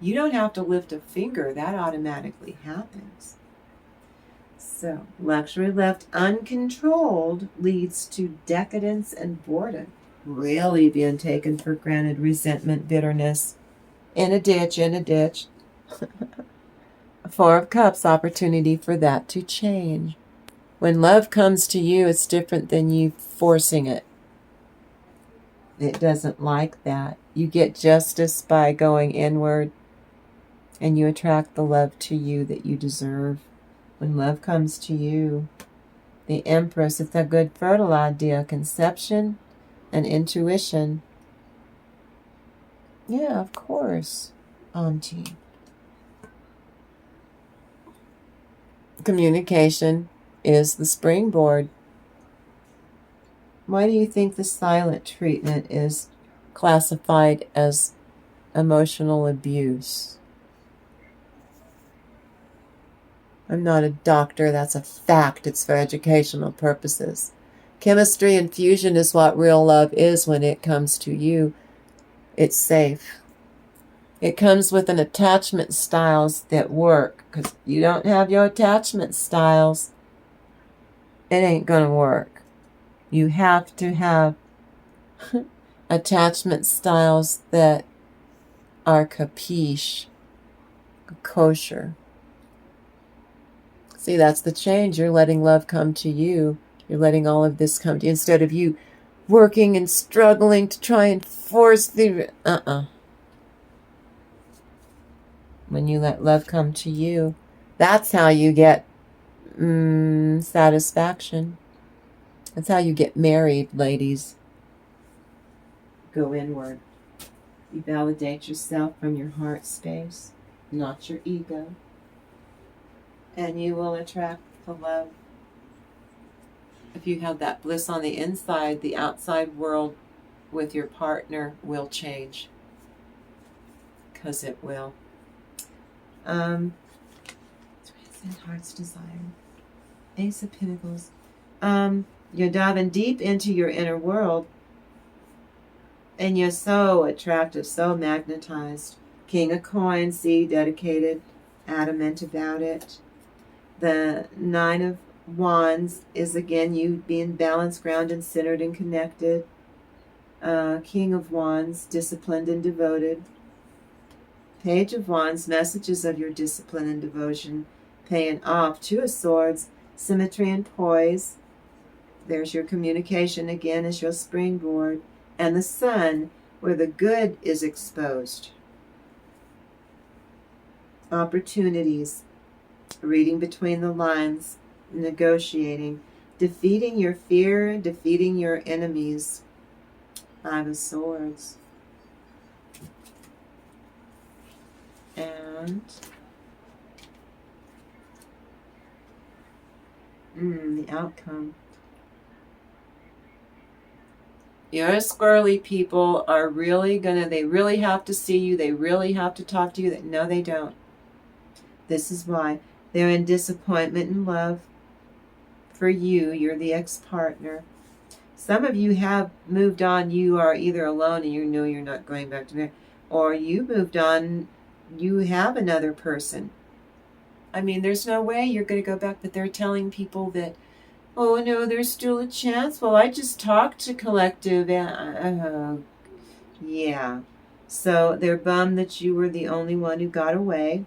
You don't have to lift a finger. That automatically happens. So luxury left uncontrolled leads to decadence and boredom. Really being taken for granted, resentment, bitterness. In a ditch. 4 of Cups, opportunity for that to change. When love comes to you, it's different than you forcing it. It doesn't like that. You get justice by going inward, and you attract the love to you that you deserve. When love comes to you, the Empress, it's a good fertile idea. Conception and intuition. Yeah, of course, Auntie. Communication is the springboard. Why do you think the silent treatment is classified as emotional abuse? I'm not a doctor, that's a fact. It's for educational purposes. Chemistry and fusion is what real love is when it comes to you. It's safe. It comes with an attachment styles that work. Because you don't have your attachment styles, it ain't going to work. You have to have attachment styles that are capiche, kosher. See, that's the change. You're letting love come to you. You're letting all of this come to you instead of you working and struggling to try and force the... When you let love come to you, that's how you get satisfaction. That's how you get married, ladies. Go inward. You validate yourself from your heart space, not your ego. And you will attract the love. If you have that bliss on the inside, the outside world with your partner will change. Because it will. Transcend heart's desire. Ace of Pentacles. You're diving deep into your inner world. And you're so attractive, so magnetized. King of Coins, see, dedicated, adamant about it. The Nine of Wands is again you being balanced, grounded, centered, and connected. King of Wands, disciplined and devoted. Page of Wands, messages of your discipline and devotion paying off. Two of Swords, symmetry and poise. There's your communication again as your springboard. And the Sun, where the good is exposed. Opportunities, reading between the lines, negotiating, defeating your fear, defeating your enemies. Five of Swords. And the outcome. Your squirrely people are really they really have to see you. They really have to talk to you. No, they don't. This is why. They're in disappointment in love for you. You're the ex-partner. Some of you have moved on. You are either alone and you know you're not going back to marriage, or you moved on. You have another person. I mean, there's no way you're going to go back, but they're telling people that, oh, no, there's still a chance. Well, I just talked to collective. Yeah. So they're bummed that you were the only one who got away.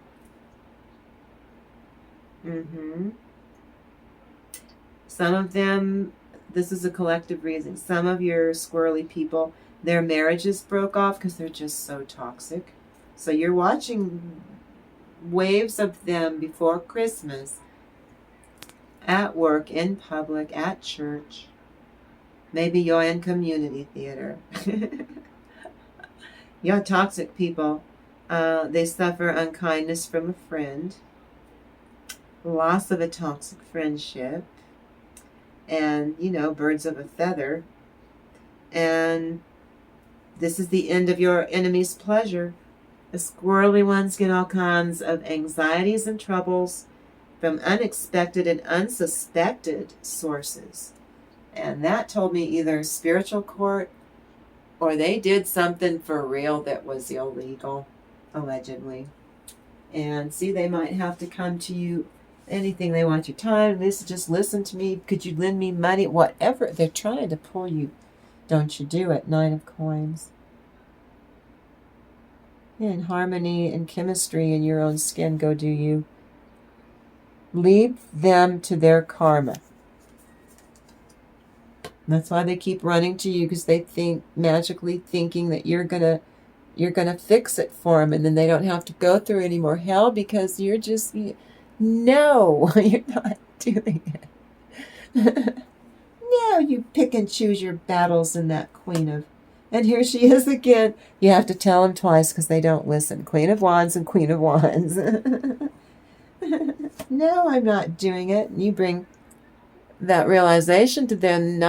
Some of them, this is a collective reason. Some of your squirrely people, their marriages broke off because they're just so toxic. So you're watching waves of them before Christmas. At work, in public, at church. Maybe you're in community theater. You're toxic people. They suffer unkindness from a friend. Loss of a toxic friendship. And, birds of a feather. And this is the end of your enemy's pleasure. The squirrely ones get all kinds of anxieties and troubles from unexpected and unsuspected sources. And that told me either spiritual court or they did something for real that was illegal, allegedly. And see, they might have to come to you, anything they want your time. This just listen to me. Could you lend me money? Whatever. They're trying to pull you. Don't you do it. Nine of Coins. In harmony and chemistry in your own skin, go do you. Leave them to their karma. That's why they keep running to you, because they think, magically thinking that you're gonna fix it for them, and then they don't have to go through any more hell because you're just, no, you're not doing it. No, you pick and choose your battles in that Queen of, and here she is again. You have to tell them twice because they don't listen. Queen of Wands and Queen of Wands. No, I'm not doing it. And you bring that realization to them.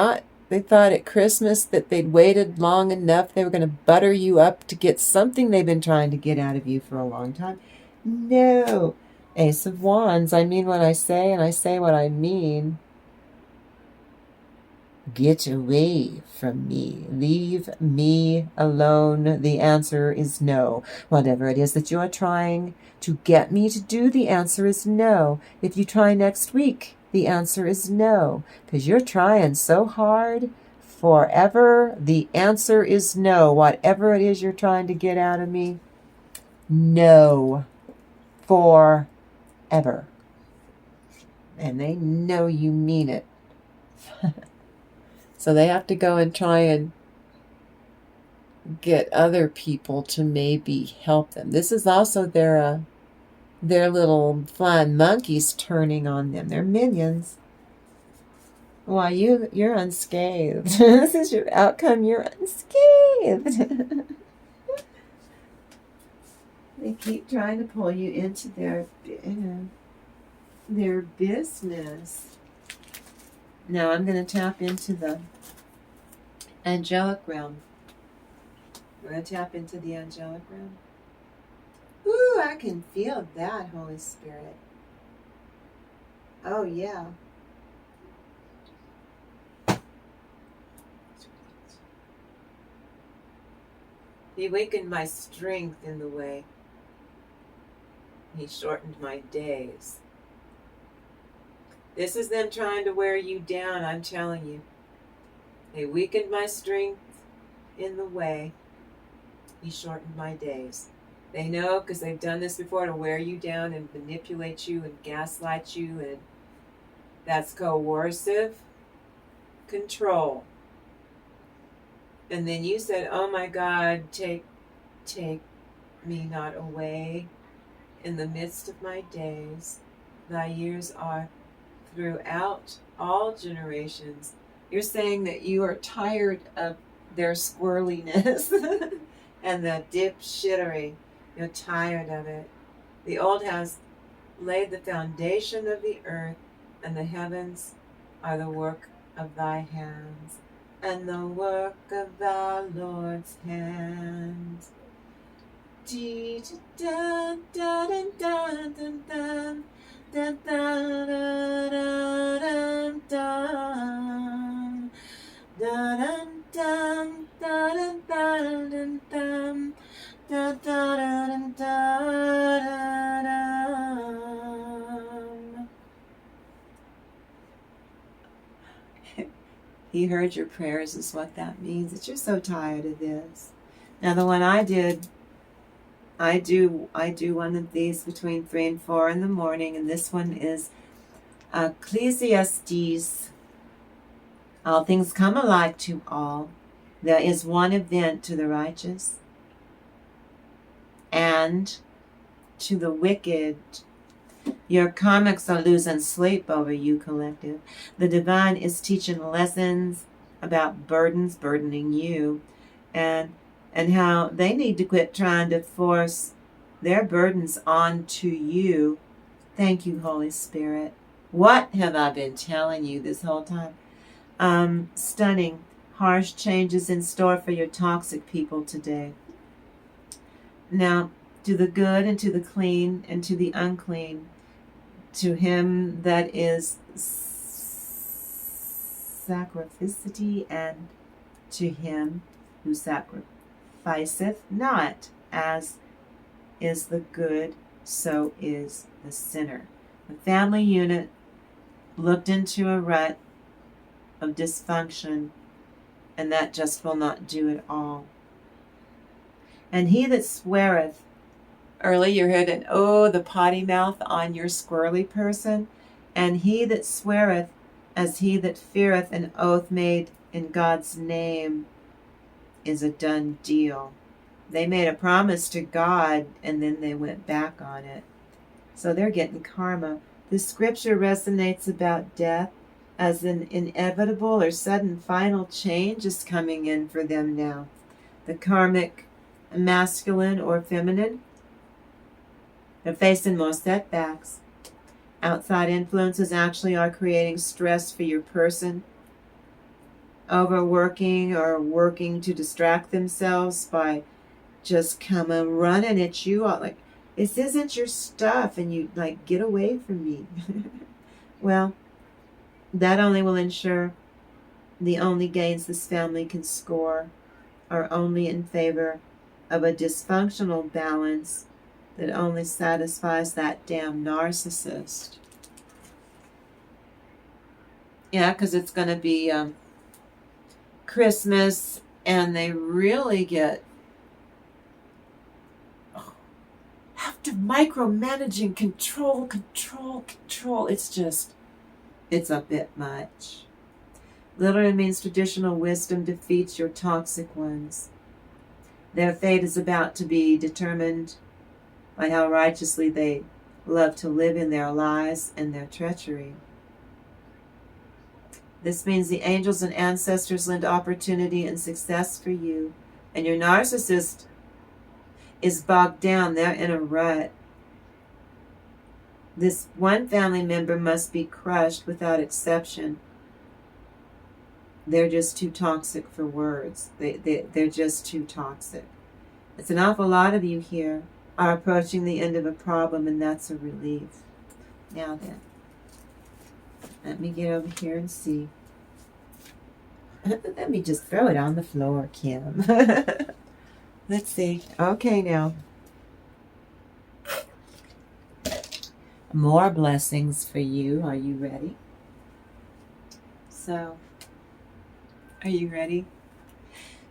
They thought at Christmas that they'd waited long enough. They were going to butter you up to get something they've been trying to get out of you for a long time. No. Ace of Wands. I mean what I say, and I say what I mean. Get away from me. Leave me alone. The answer is no. Whatever it is that you are trying to get me to do, the answer is no. If you try next week, the answer is no. Because you're trying so hard forever. The answer is no. Whatever it is you're trying to get out of me, no. Forever. And they know you mean it. So they have to go and try and get other people to maybe help them. This is also their little flying monkeys turning on them. They're minions. Why, you're unscathed. This is your outcome. You're unscathed. They keep trying to pull you into their business. Now I'm going to tap into the angelic realm. We're going to tap into the angelic realm. Ooh, I can feel that, Holy Spirit. Oh, yeah. He weakened my strength in the way. He shortened my days. This is them trying to wear you down, I'm telling you. They weakened my strength in the way. He shortened my days. They know because they've done this before to wear you down and manipulate you and gaslight you, and that's coercive control. And then you said, oh my God, take me not away in the midst of my days. Thy years are throughout all generations. You're saying that you are tired of their squirreliness and the dipshittery. You're tired of it. The old has laid the foundation of the earth, and the heavens are the work of thy hands, and the work of our Lord's hands. He heard your prayers is what that means. That you're so tired of this. Now the one I do one of these between 3 and 4 in the morning, and this one is Ecclesiastes. All things come alike to all. There is one event to the righteous, and to the wicked. Your karmics are losing sleep over you, collective. The divine is teaching lessons about burdens burdening you, and how they need to quit trying to force their burdens onto you. Thank you, Holy Spirit. What have I been telling you this whole time? Stunning, harsh changes in store for your toxic people today. Now, to the good and to the clean and to the unclean, to him that is sacrificity, and to him who sacrificeth not, as is the good, so is the sinner. The family unit looked into a rut of dysfunction, and that just will not do at all. And he that sweareth, early you heard it, oh, the potty mouth on your squirrely person. And he that sweareth as he that feareth an oath made in God's name is a done deal. They made a promise to God and then they went back on it. So they're getting karma. The scripture resonates about death as an inevitable or sudden final change is coming in for them now. The karmic masculine or feminine, they're facing more setbacks. Outside influences actually are creating stress for your person. Overworking or working to distract themselves by just coming running at you all like, this isn't your stuff, and you like, get away from me. Well, that only will ensure the only gains this family can score are only in favor of a dysfunctional balance that only satisfies that damn narcissist. Yeah, because it's going to be Christmas, and they really get after micromanaging, control. It's a bit much. Literally means traditional wisdom defeats your toxic ones. Their fate is about to be determined by how righteously they love to live in their lies and their treachery. This means the angels and ancestors lend opportunity and success for you, and your narcissist is bogged down. They're in a rut. This one family member must be crushed without exception. They're just too toxic for words. They're just too toxic. It's an awful lot of you here are approaching the end of a problem, and that's a relief. Now then, let me get over here and see. Let me just throw it on the floor, Kim. Let's see. Okay, now. More blessings for you. Are you ready? So, are you ready?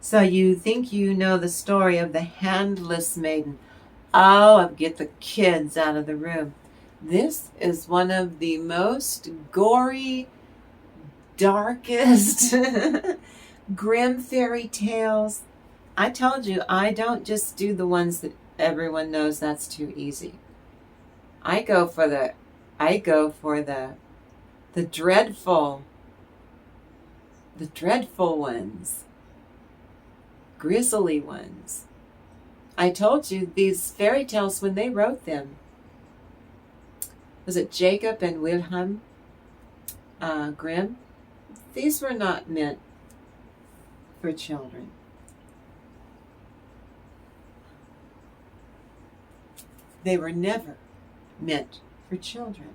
So you think you know the story of the handless maiden. Oh, get the kids out of the room. This is one of the most gory, darkest, grim fairy tales. I told you, I don't just do the ones that everyone knows that's too easy. I go for the dreadful ones, grisly ones. I told you these fairy tales when they wrote them. Was it Jacob and Wilhelm Grimm? These were not meant for children. They were never meant for children.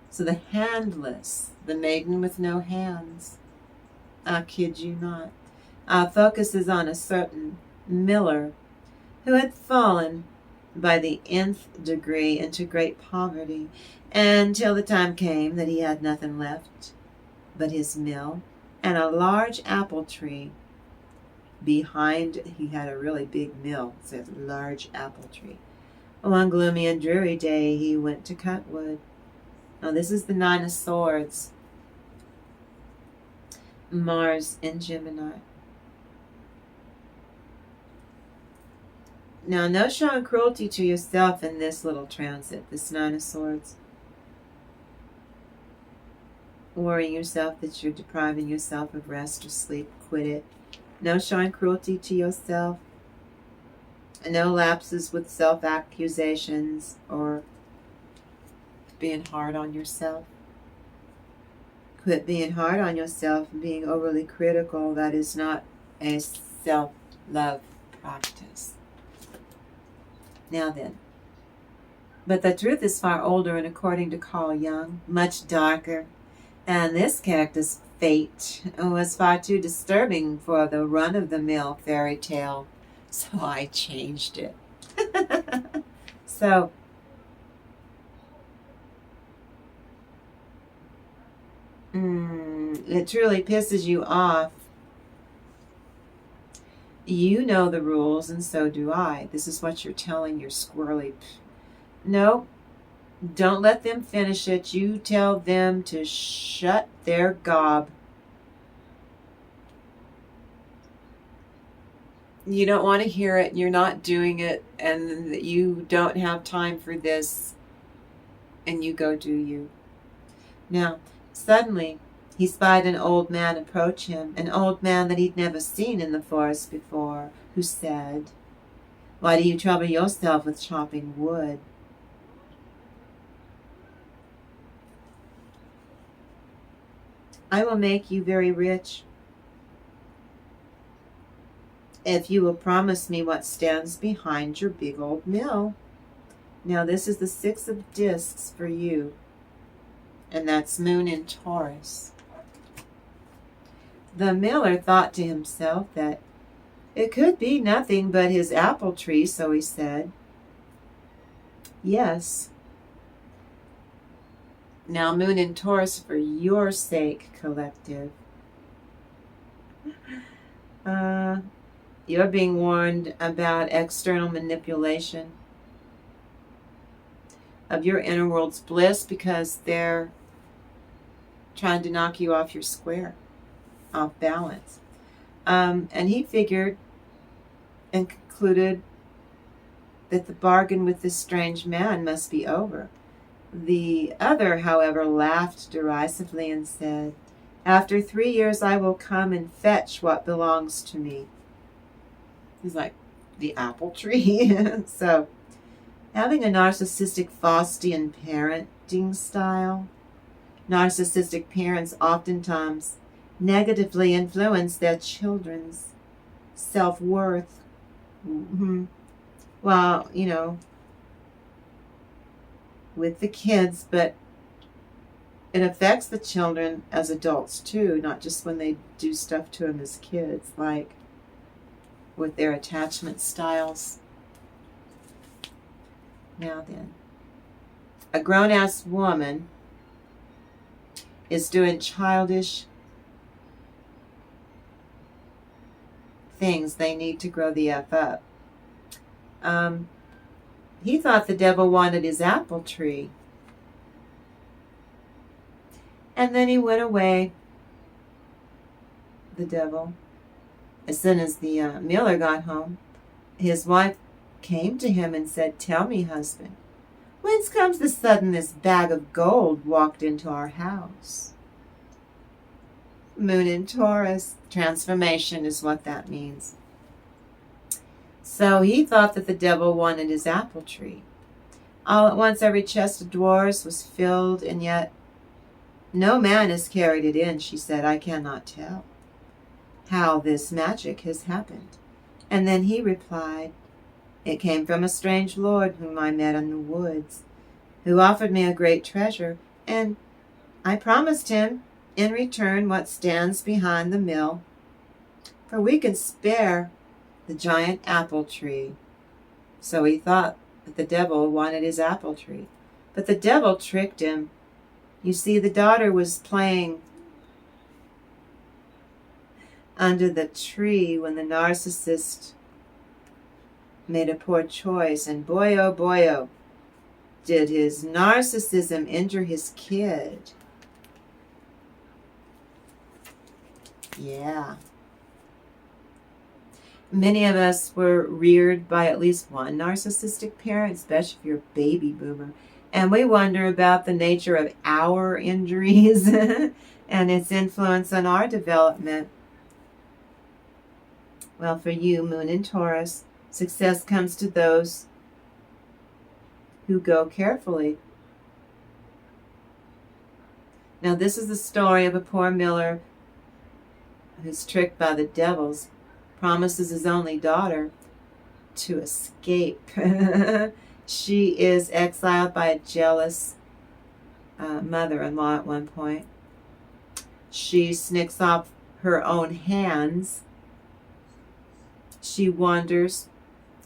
So the handless, the maiden with no hands, I kid you not, focuses on a certain miller who had fallen by the nth degree into great poverty, until the time came that he had nothing left but his mill and a large apple tree behind. He had a really big mill, so it's a large apple tree. One gloomy and dreary day he went to cut wood. Now this is the Nine of Swords, Mars and Gemini. Now, no showing cruelty to yourself in this little transit, this Nine of Swords. Worrying yourself that you're depriving yourself of rest or sleep, quit it. No showing cruelty to yourself. No lapses with self-accusations or being hard on yourself. Quit being hard on yourself and being overly critical. That is not a self-love practice. Now then, but the truth is far older and, according to Carl Jung, much darker. And this character's fate was far too disturbing for the run-of-the-mill fairy tale, so I changed it. So, it truly pisses you off. You know the rules, and so do I. This is what you're telling your squirrely. No, don't let them finish it. You tell them to shut their gob. You don't want to hear it. You're not doing it, and you don't have time for this, and you go do you. Now, suddenly, he spied an old man approach him, an old man that he'd never seen in the forest before, who said, "Why do you trouble yourself with chopping wood? I will make you very rich if you will promise me what stands behind your big old mill." Now this is the Six of Discs for you, and that's Moon in Taurus. The miller thought to himself that it could be nothing but his apple tree, so he said, "Yes." Now, Moon in Taurus, for your sake, collective. You're being warned about external manipulation of your inner world's bliss, because they're trying to knock you off your square, off balance. And he figured and concluded that the bargain with this strange man must be over. The other, however, laughed derisively and said, "After 3 years I will come and fetch what belongs to me." He's like, the apple tree. So, having a narcissistic Faustian parenting style, narcissistic parents oftentimes negatively influence their children's self-worth. Well, with the kids, but it affects the children as adults too, not just when they do stuff to them as kids. Like, with their attachment styles. Now then, a grown-ass woman is doing childish things. They need to grow the F up. He thought the devil wanted his apple tree. And then he went away, the devil. As soon as the miller got home, his wife came to him and said, "Tell me, husband, whence comes the sudden this bag of gold walked into our house?" Moon in Taurus, transformation is what that means. So he thought that the devil wanted his apple tree. All at once every chest of drawers was filled, and yet no man has carried it in, she said. "I cannot tell how this magic has happened." And then he replied, "It came from a strange lord whom I met in the woods, who offered me a great treasure, and I promised him in return what stands behind the mill, for we can spare the giant apple tree." So he thought that the devil wanted his apple tree. But the devil tricked him. You see, the daughter was playing under the tree when the narcissist made a poor choice. And boy, oh, did his narcissism injure his kid. Yeah. Many of us were reared by at least one narcissistic parent, especially if you're a baby boomer. And we wonder about the nature of our injuries and its influence on our development. Well, for you, Moon in Taurus, success comes to those who go carefully. Now, this is the story of a poor miller who's tricked by the devils, promises his only daughter to escape. She is exiled by a jealous mother-in-law at one point. She snicks off her own hands. She wanders.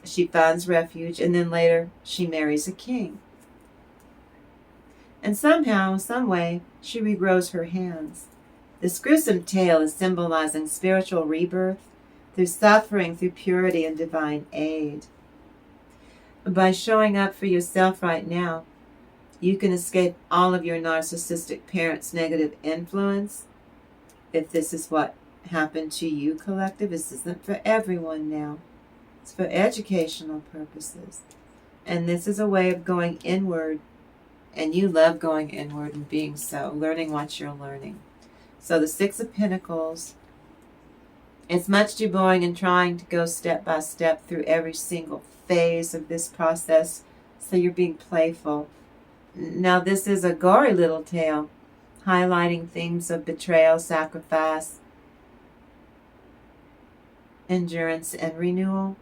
She finds refuge, and then later she marries a king. And somehow, some way, she regrows her hands. This gruesome tale is symbolizing spiritual rebirth through suffering, through purity and divine aid. By showing up for yourself right now, you can escape all of your narcissistic parents' negative influence. If this is what happened to you, collective, this isn't for everyone now. It's for educational purposes. And this is a way of going inward. And you love going inward and being so, learning what you're learning. So the Six of Pentacles, it's much too boring and trying to go step by step through every single phase of this process, so you're being playful. Now this is a gory little tale, highlighting themes of betrayal, sacrifice, endurance, and renewal.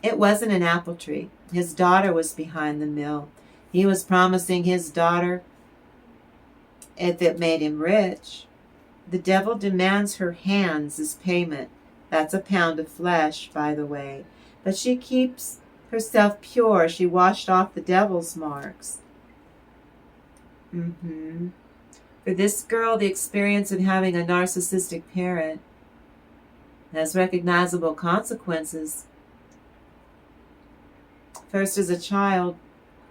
It wasn't an apple tree. His daughter was behind the mill. He was promising his daughter if it made him rich. The devil demands her hands as payment. That's a pound of flesh, by the way. But she keeps herself pure. She washed off the devil's marks. For this girl, the experience of having a narcissistic parent has recognizable consequences. First, as a child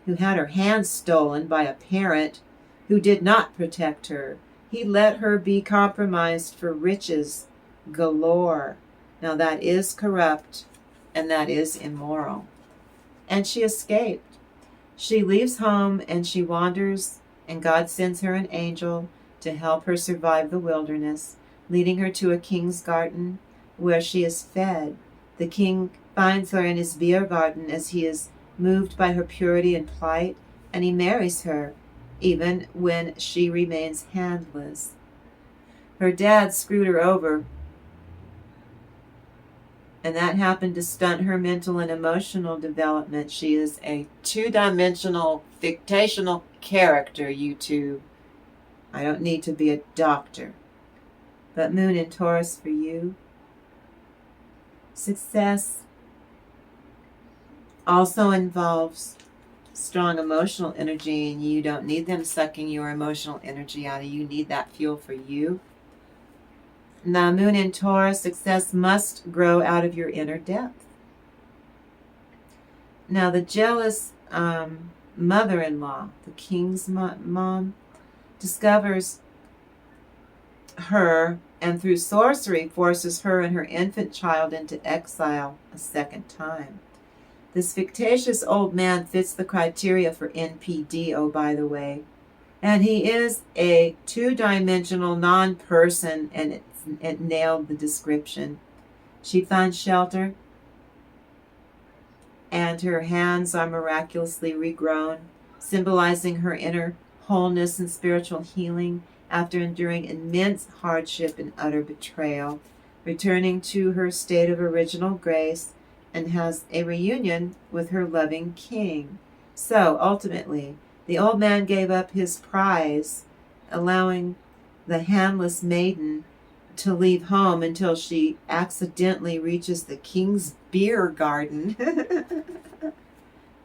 who had her hands stolen by a parent who did not protect her. He let her be compromised for riches galore. Now that is corrupt and that is immoral. And she escaped. She leaves home and she wanders, and God sends her an angel to help her survive the wilderness, leading her to a king's garden where she is fed. The king finds her in his beer garden as he is moved by her purity and plight, and he marries her, even when she remains handless. Her dad screwed her over, and that happened to stunt her mental and emotional development. She is a two-dimensional, fictional character, you two. I don't need to be a doctor. But Moon in Taurus for you, Success also involves strong emotional energy, and you don't need them sucking your emotional energy out of you. You need that fuel for you. Now, Moon in Taurus, success must grow out of your inner depth. Now, the jealous mother-in-law, the king's mom, discovers her and through sorcery forces her and her infant child into exile a second time. This fictitious old man fits the criteria for NPD, oh, by the way. And he is a two-dimensional non-person, and it nailed the description. She finds shelter, and her hands are miraculously regrown, symbolizing her inner wholeness and spiritual healing after enduring immense hardship and utter betrayal, returning to her state of original grace, and has a reunion with her loving king. So, ultimately, the old man gave up his prize, allowing the handless maiden to leave home until she accidentally reaches the king's beer garden.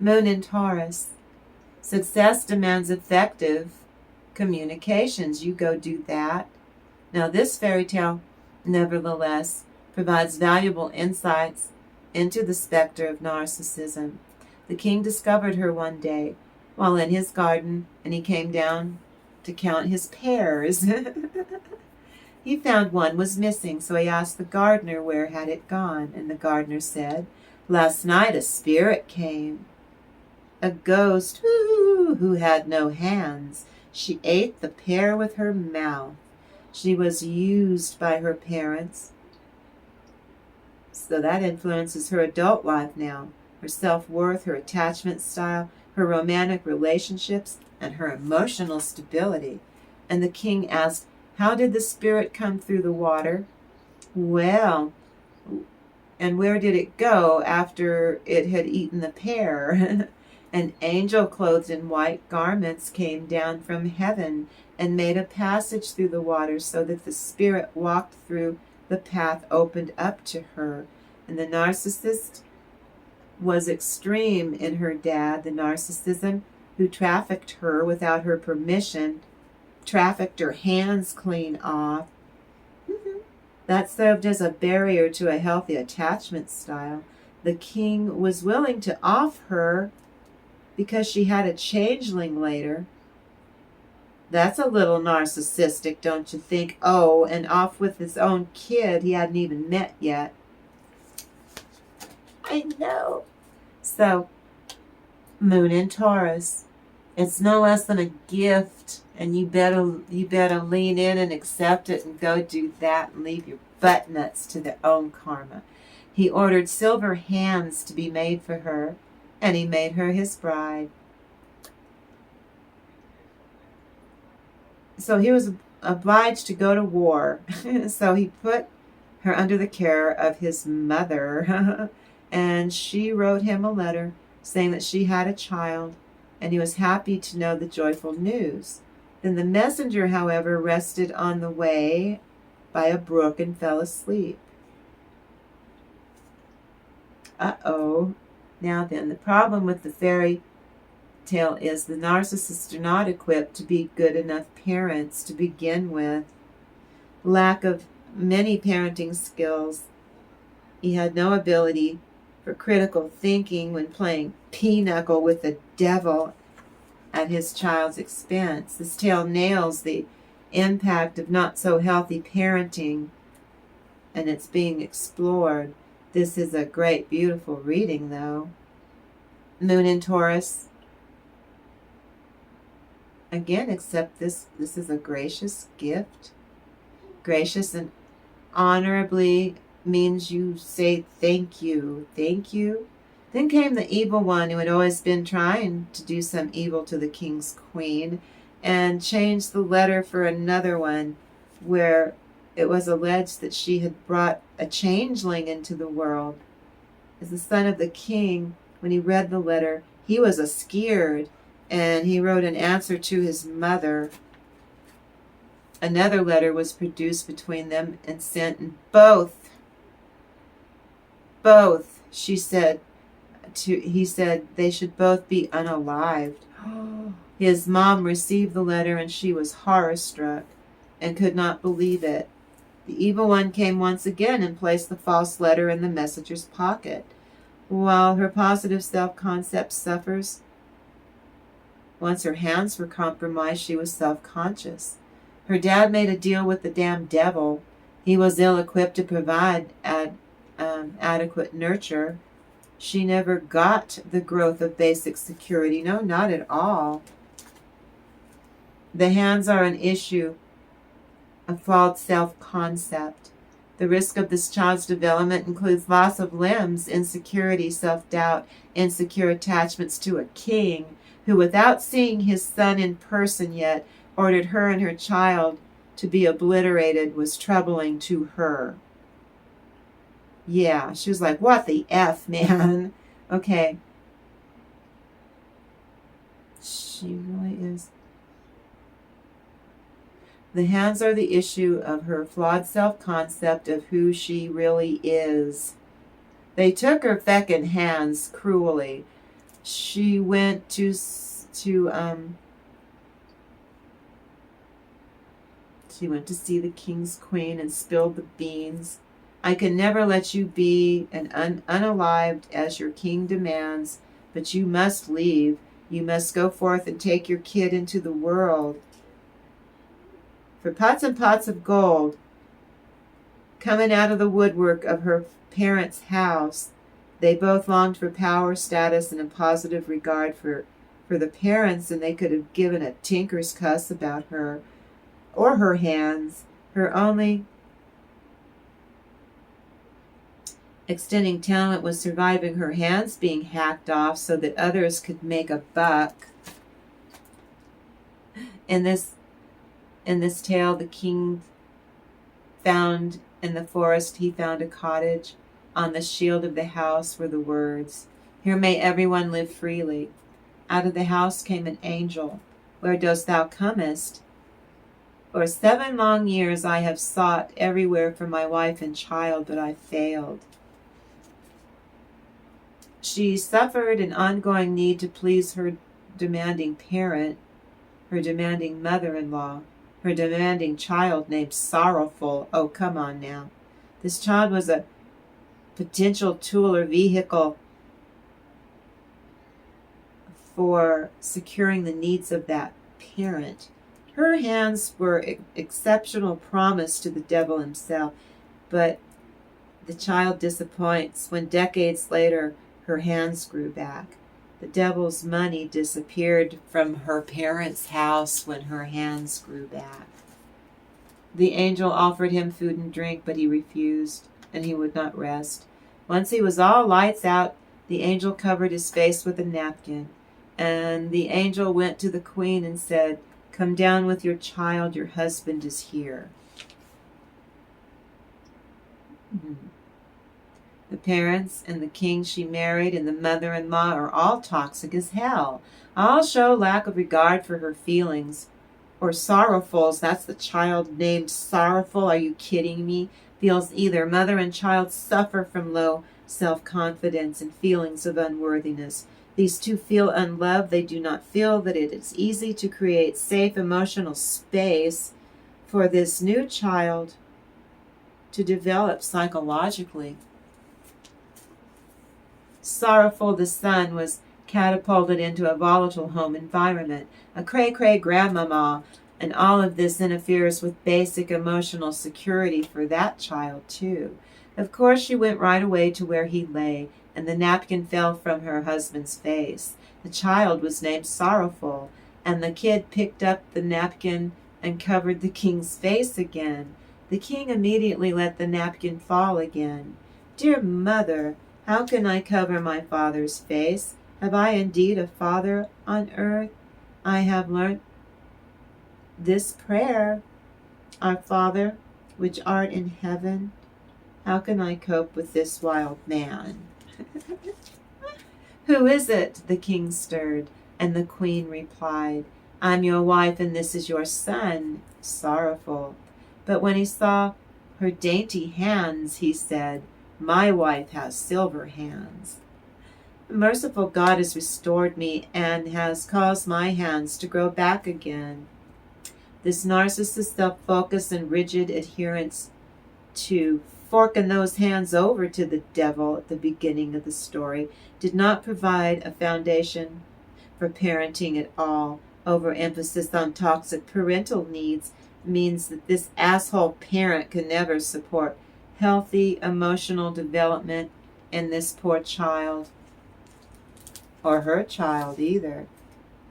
Moon in Taurus. Success demands effective communications. You go do that. Now, this fairy tale, nevertheless, provides valuable insights into the specter of narcissism. The king discovered her one day while in his garden, and he came down to count his pears. He found one was missing, so he asked the gardener where had it gone, and the gardener said, "Last night a spirit came, a ghost who had no hands. She ate the pear with her mouth. She was used by her parents." So that influences her adult life now, her self-worth, her attachment style, her romantic relationships, and her emotional stability. And the king asked, "How did the spirit come through the water?" "Well, and where did it go after it had eaten the pear?" "An angel clothed in white garments came down from heaven and made a passage through the water so that the spirit walked through the path opened up to her." And the narcissist was extreme in her dad, the narcissism, who trafficked her without her permission, trafficked her hands clean off. That served as a barrier to a healthy attachment style. The king was willing to off her because she had a changeling later. That's a little narcissistic, don't you think? Oh, and off with his own kid he hadn't even met yet. I know. So, Moon in Taurus. It's no less than a gift, and you better lean in and accept it and go do that and leave your butt nuts to their own karma. He ordered silver hands to be made for her, and he made her his bride. So he was obliged to go to war. So he put her under the care of his mother, and she wrote him a letter saying that she had a child, and he was happy to know the joyful news. Then the messenger, however, rested on the way by a brook and fell asleep. Uh-oh. Now then, the problem with the fairy tale is the narcissists are not equipped to be good enough parents to begin with. Lack of many parenting skills. He had no ability for critical thinking when playing pinochle with the devil at his child's expense. This tale nails the impact of not so healthy parenting, and it's being explored. This is a great, beautiful reading, though. Moon in Taurus. Again, accept this. This is a gracious gift. Gracious and honorably means you say thank you. Thank you. Then came the evil one who had always been trying to do some evil to the king's queen, and changed the letter for another one where it was alleged that she had brought a changeling into the world. As the son of the king, when he read the letter, he was scared, and he wrote an answer to his mother. Another letter was produced between them and sent, and both both, he said, they should both be unalived. His mom received the letter, and she was horror-struck and could not believe it. The evil one came once again and placed the false letter in the messenger's pocket. While her positive self-concept suffers, once her hands were compromised, she was self-conscious. Her dad made a deal with the damn devil. He was ill-equipped to provide adequate nurture. She never got the growth of basic security. No, not at all. The hands are an issue, a flawed self-concept. The risk of this child's development includes loss of limbs, insecurity, self-doubt, insecure attachments to a king who, without seeing his son in person yet, ordered her and her child to be obliterated, was troubling to her. Yeah, she was like, what the F, man? Okay. She really is. The hands are the issue of her flawed self-concept of who she really is. They took her feckin' hands cruelly. She went to see the king's queen and spilled the beans. I can never let you be unalived as your king demands, but you must leave. You must go forth and take your kid into the world. For pots and pots of gold, coming out of the woodwork of her parents' house, they both longed for power, status, and a positive regard for the parents, and they could have given a tinker's cuss about her or her hands. Her only extending talent was surviving her hands being hacked off so that others could make a buck. In this tale, the king found in the forest, he found a cottage. On the shield of the house were the words, "Here may everyone live freely." Out of the house came an angel. "Where dost thou comest?" "For 7 long years I have sought everywhere for my wife and child, but I failed." She suffered an ongoing need to please her demanding parent, her demanding mother-in-law, her demanding child named Sorrowful. Oh, come on now. This child was a potential tool or vehicle for securing the needs of that parent. Her hands were exceptional promise to the devil himself, but the child disappoints when decades later her hands grew back. The devil's money disappeared from her parents' house when her hands grew back. The angel offered him food and drink, but he refused, and he would not rest. Once he was all lights out, the angel covered his face with a napkin, and the angel went to the queen and said, "Come down with your child, your husband is here." The parents and the king she married and the mother-in-law are all toxic as hell. All show lack of regard for her feelings. Or Sorrowfuls, that's the child named Sorrowful, are you kidding me? Feels either mother and child suffer from low self-confidence and feelings of unworthiness. These two feel unloved. They do not feel that it is easy to create safe emotional space for this new child to develop psychologically. Sorrowful, the son, was catapulted into a volatile home environment, a cray-cray grandmama, and all of this interferes with basic emotional security for that child, too. Of course, she went right away to where he lay, and the napkin fell from her husband's face. The child was named Sorrowful, and the kid picked up the napkin and covered the king's face again. The king immediately let the napkin fall again. "Dear mother, how can I cover my father's face? Have I indeed a father on earth? I have learnt this prayer. Our Father, which art in heaven. How can I cope with this wild man?" "Who is it?" The king stirred, and the queen replied, "I'm your wife, and this is your son, Sorrowful." But when he saw her dainty hands, he said, My wife has silver hands. The merciful God has restored me and has caused my hands to grow back again. This narcissist's self-focus and rigid adherence to forking those hands over to the devil at the beginning of the story did not provide a foundation for parenting at all. Overemphasis on toxic parental needs means that this asshole parent can never support healthy emotional development in this poor child, or her child either.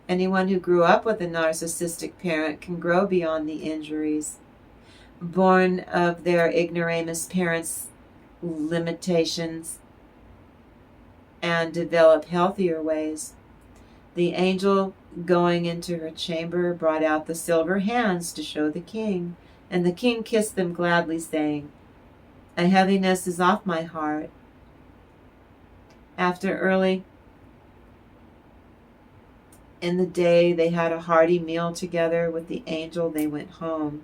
Anyone who grew up with a narcissistic parent can grow beyond the injuries born of their ignoramus parents' limitations and develop healthier ways. The angel going into her chamber brought out the silver hands to show the king, and the king kissed them gladly, saying, "A heaviness is off my heart." After early in the day they had a hearty meal together with the angel. They went home,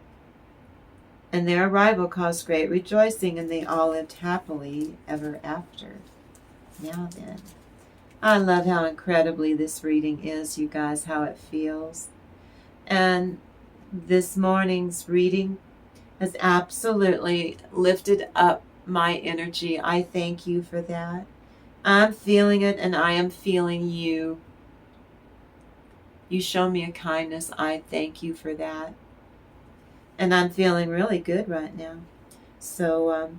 and their arrival caused great rejoicing, and they all lived happily ever after. Now then, I love how incredibly this reading is, you guys, how it feels. And this morning's reading has absolutely lifted up my energy. I thank you for that. I'm feeling it, and I am feeling you. You show me a kindness. I thank you for that. And I'm feeling really good right now. So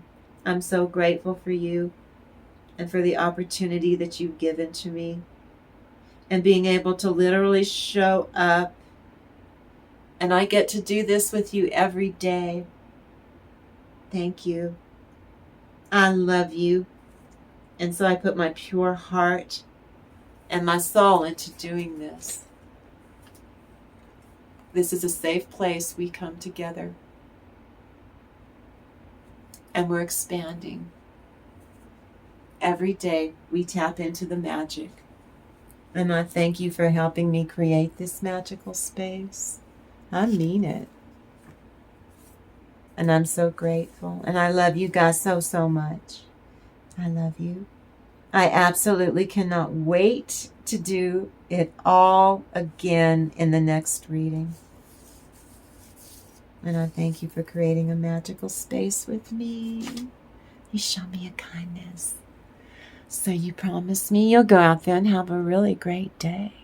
I'm so grateful for you and for the opportunity that you've given to me, and being able to literally show up. And I get to do this with you every day. Thank you. I love you. And so I put my pure heart and my soul into doing this. This is a safe place. We come together and we're expanding. Every day we tap into the magic. And I thank you for helping me create this magical space. I mean it. And I'm so grateful. And I love you guys so, so much. I love you. I absolutely cannot wait to do it all again in the next reading. And I thank you for creating a magical space with me. You show me a kindness. So you promise me you'll go out there and have a really great day.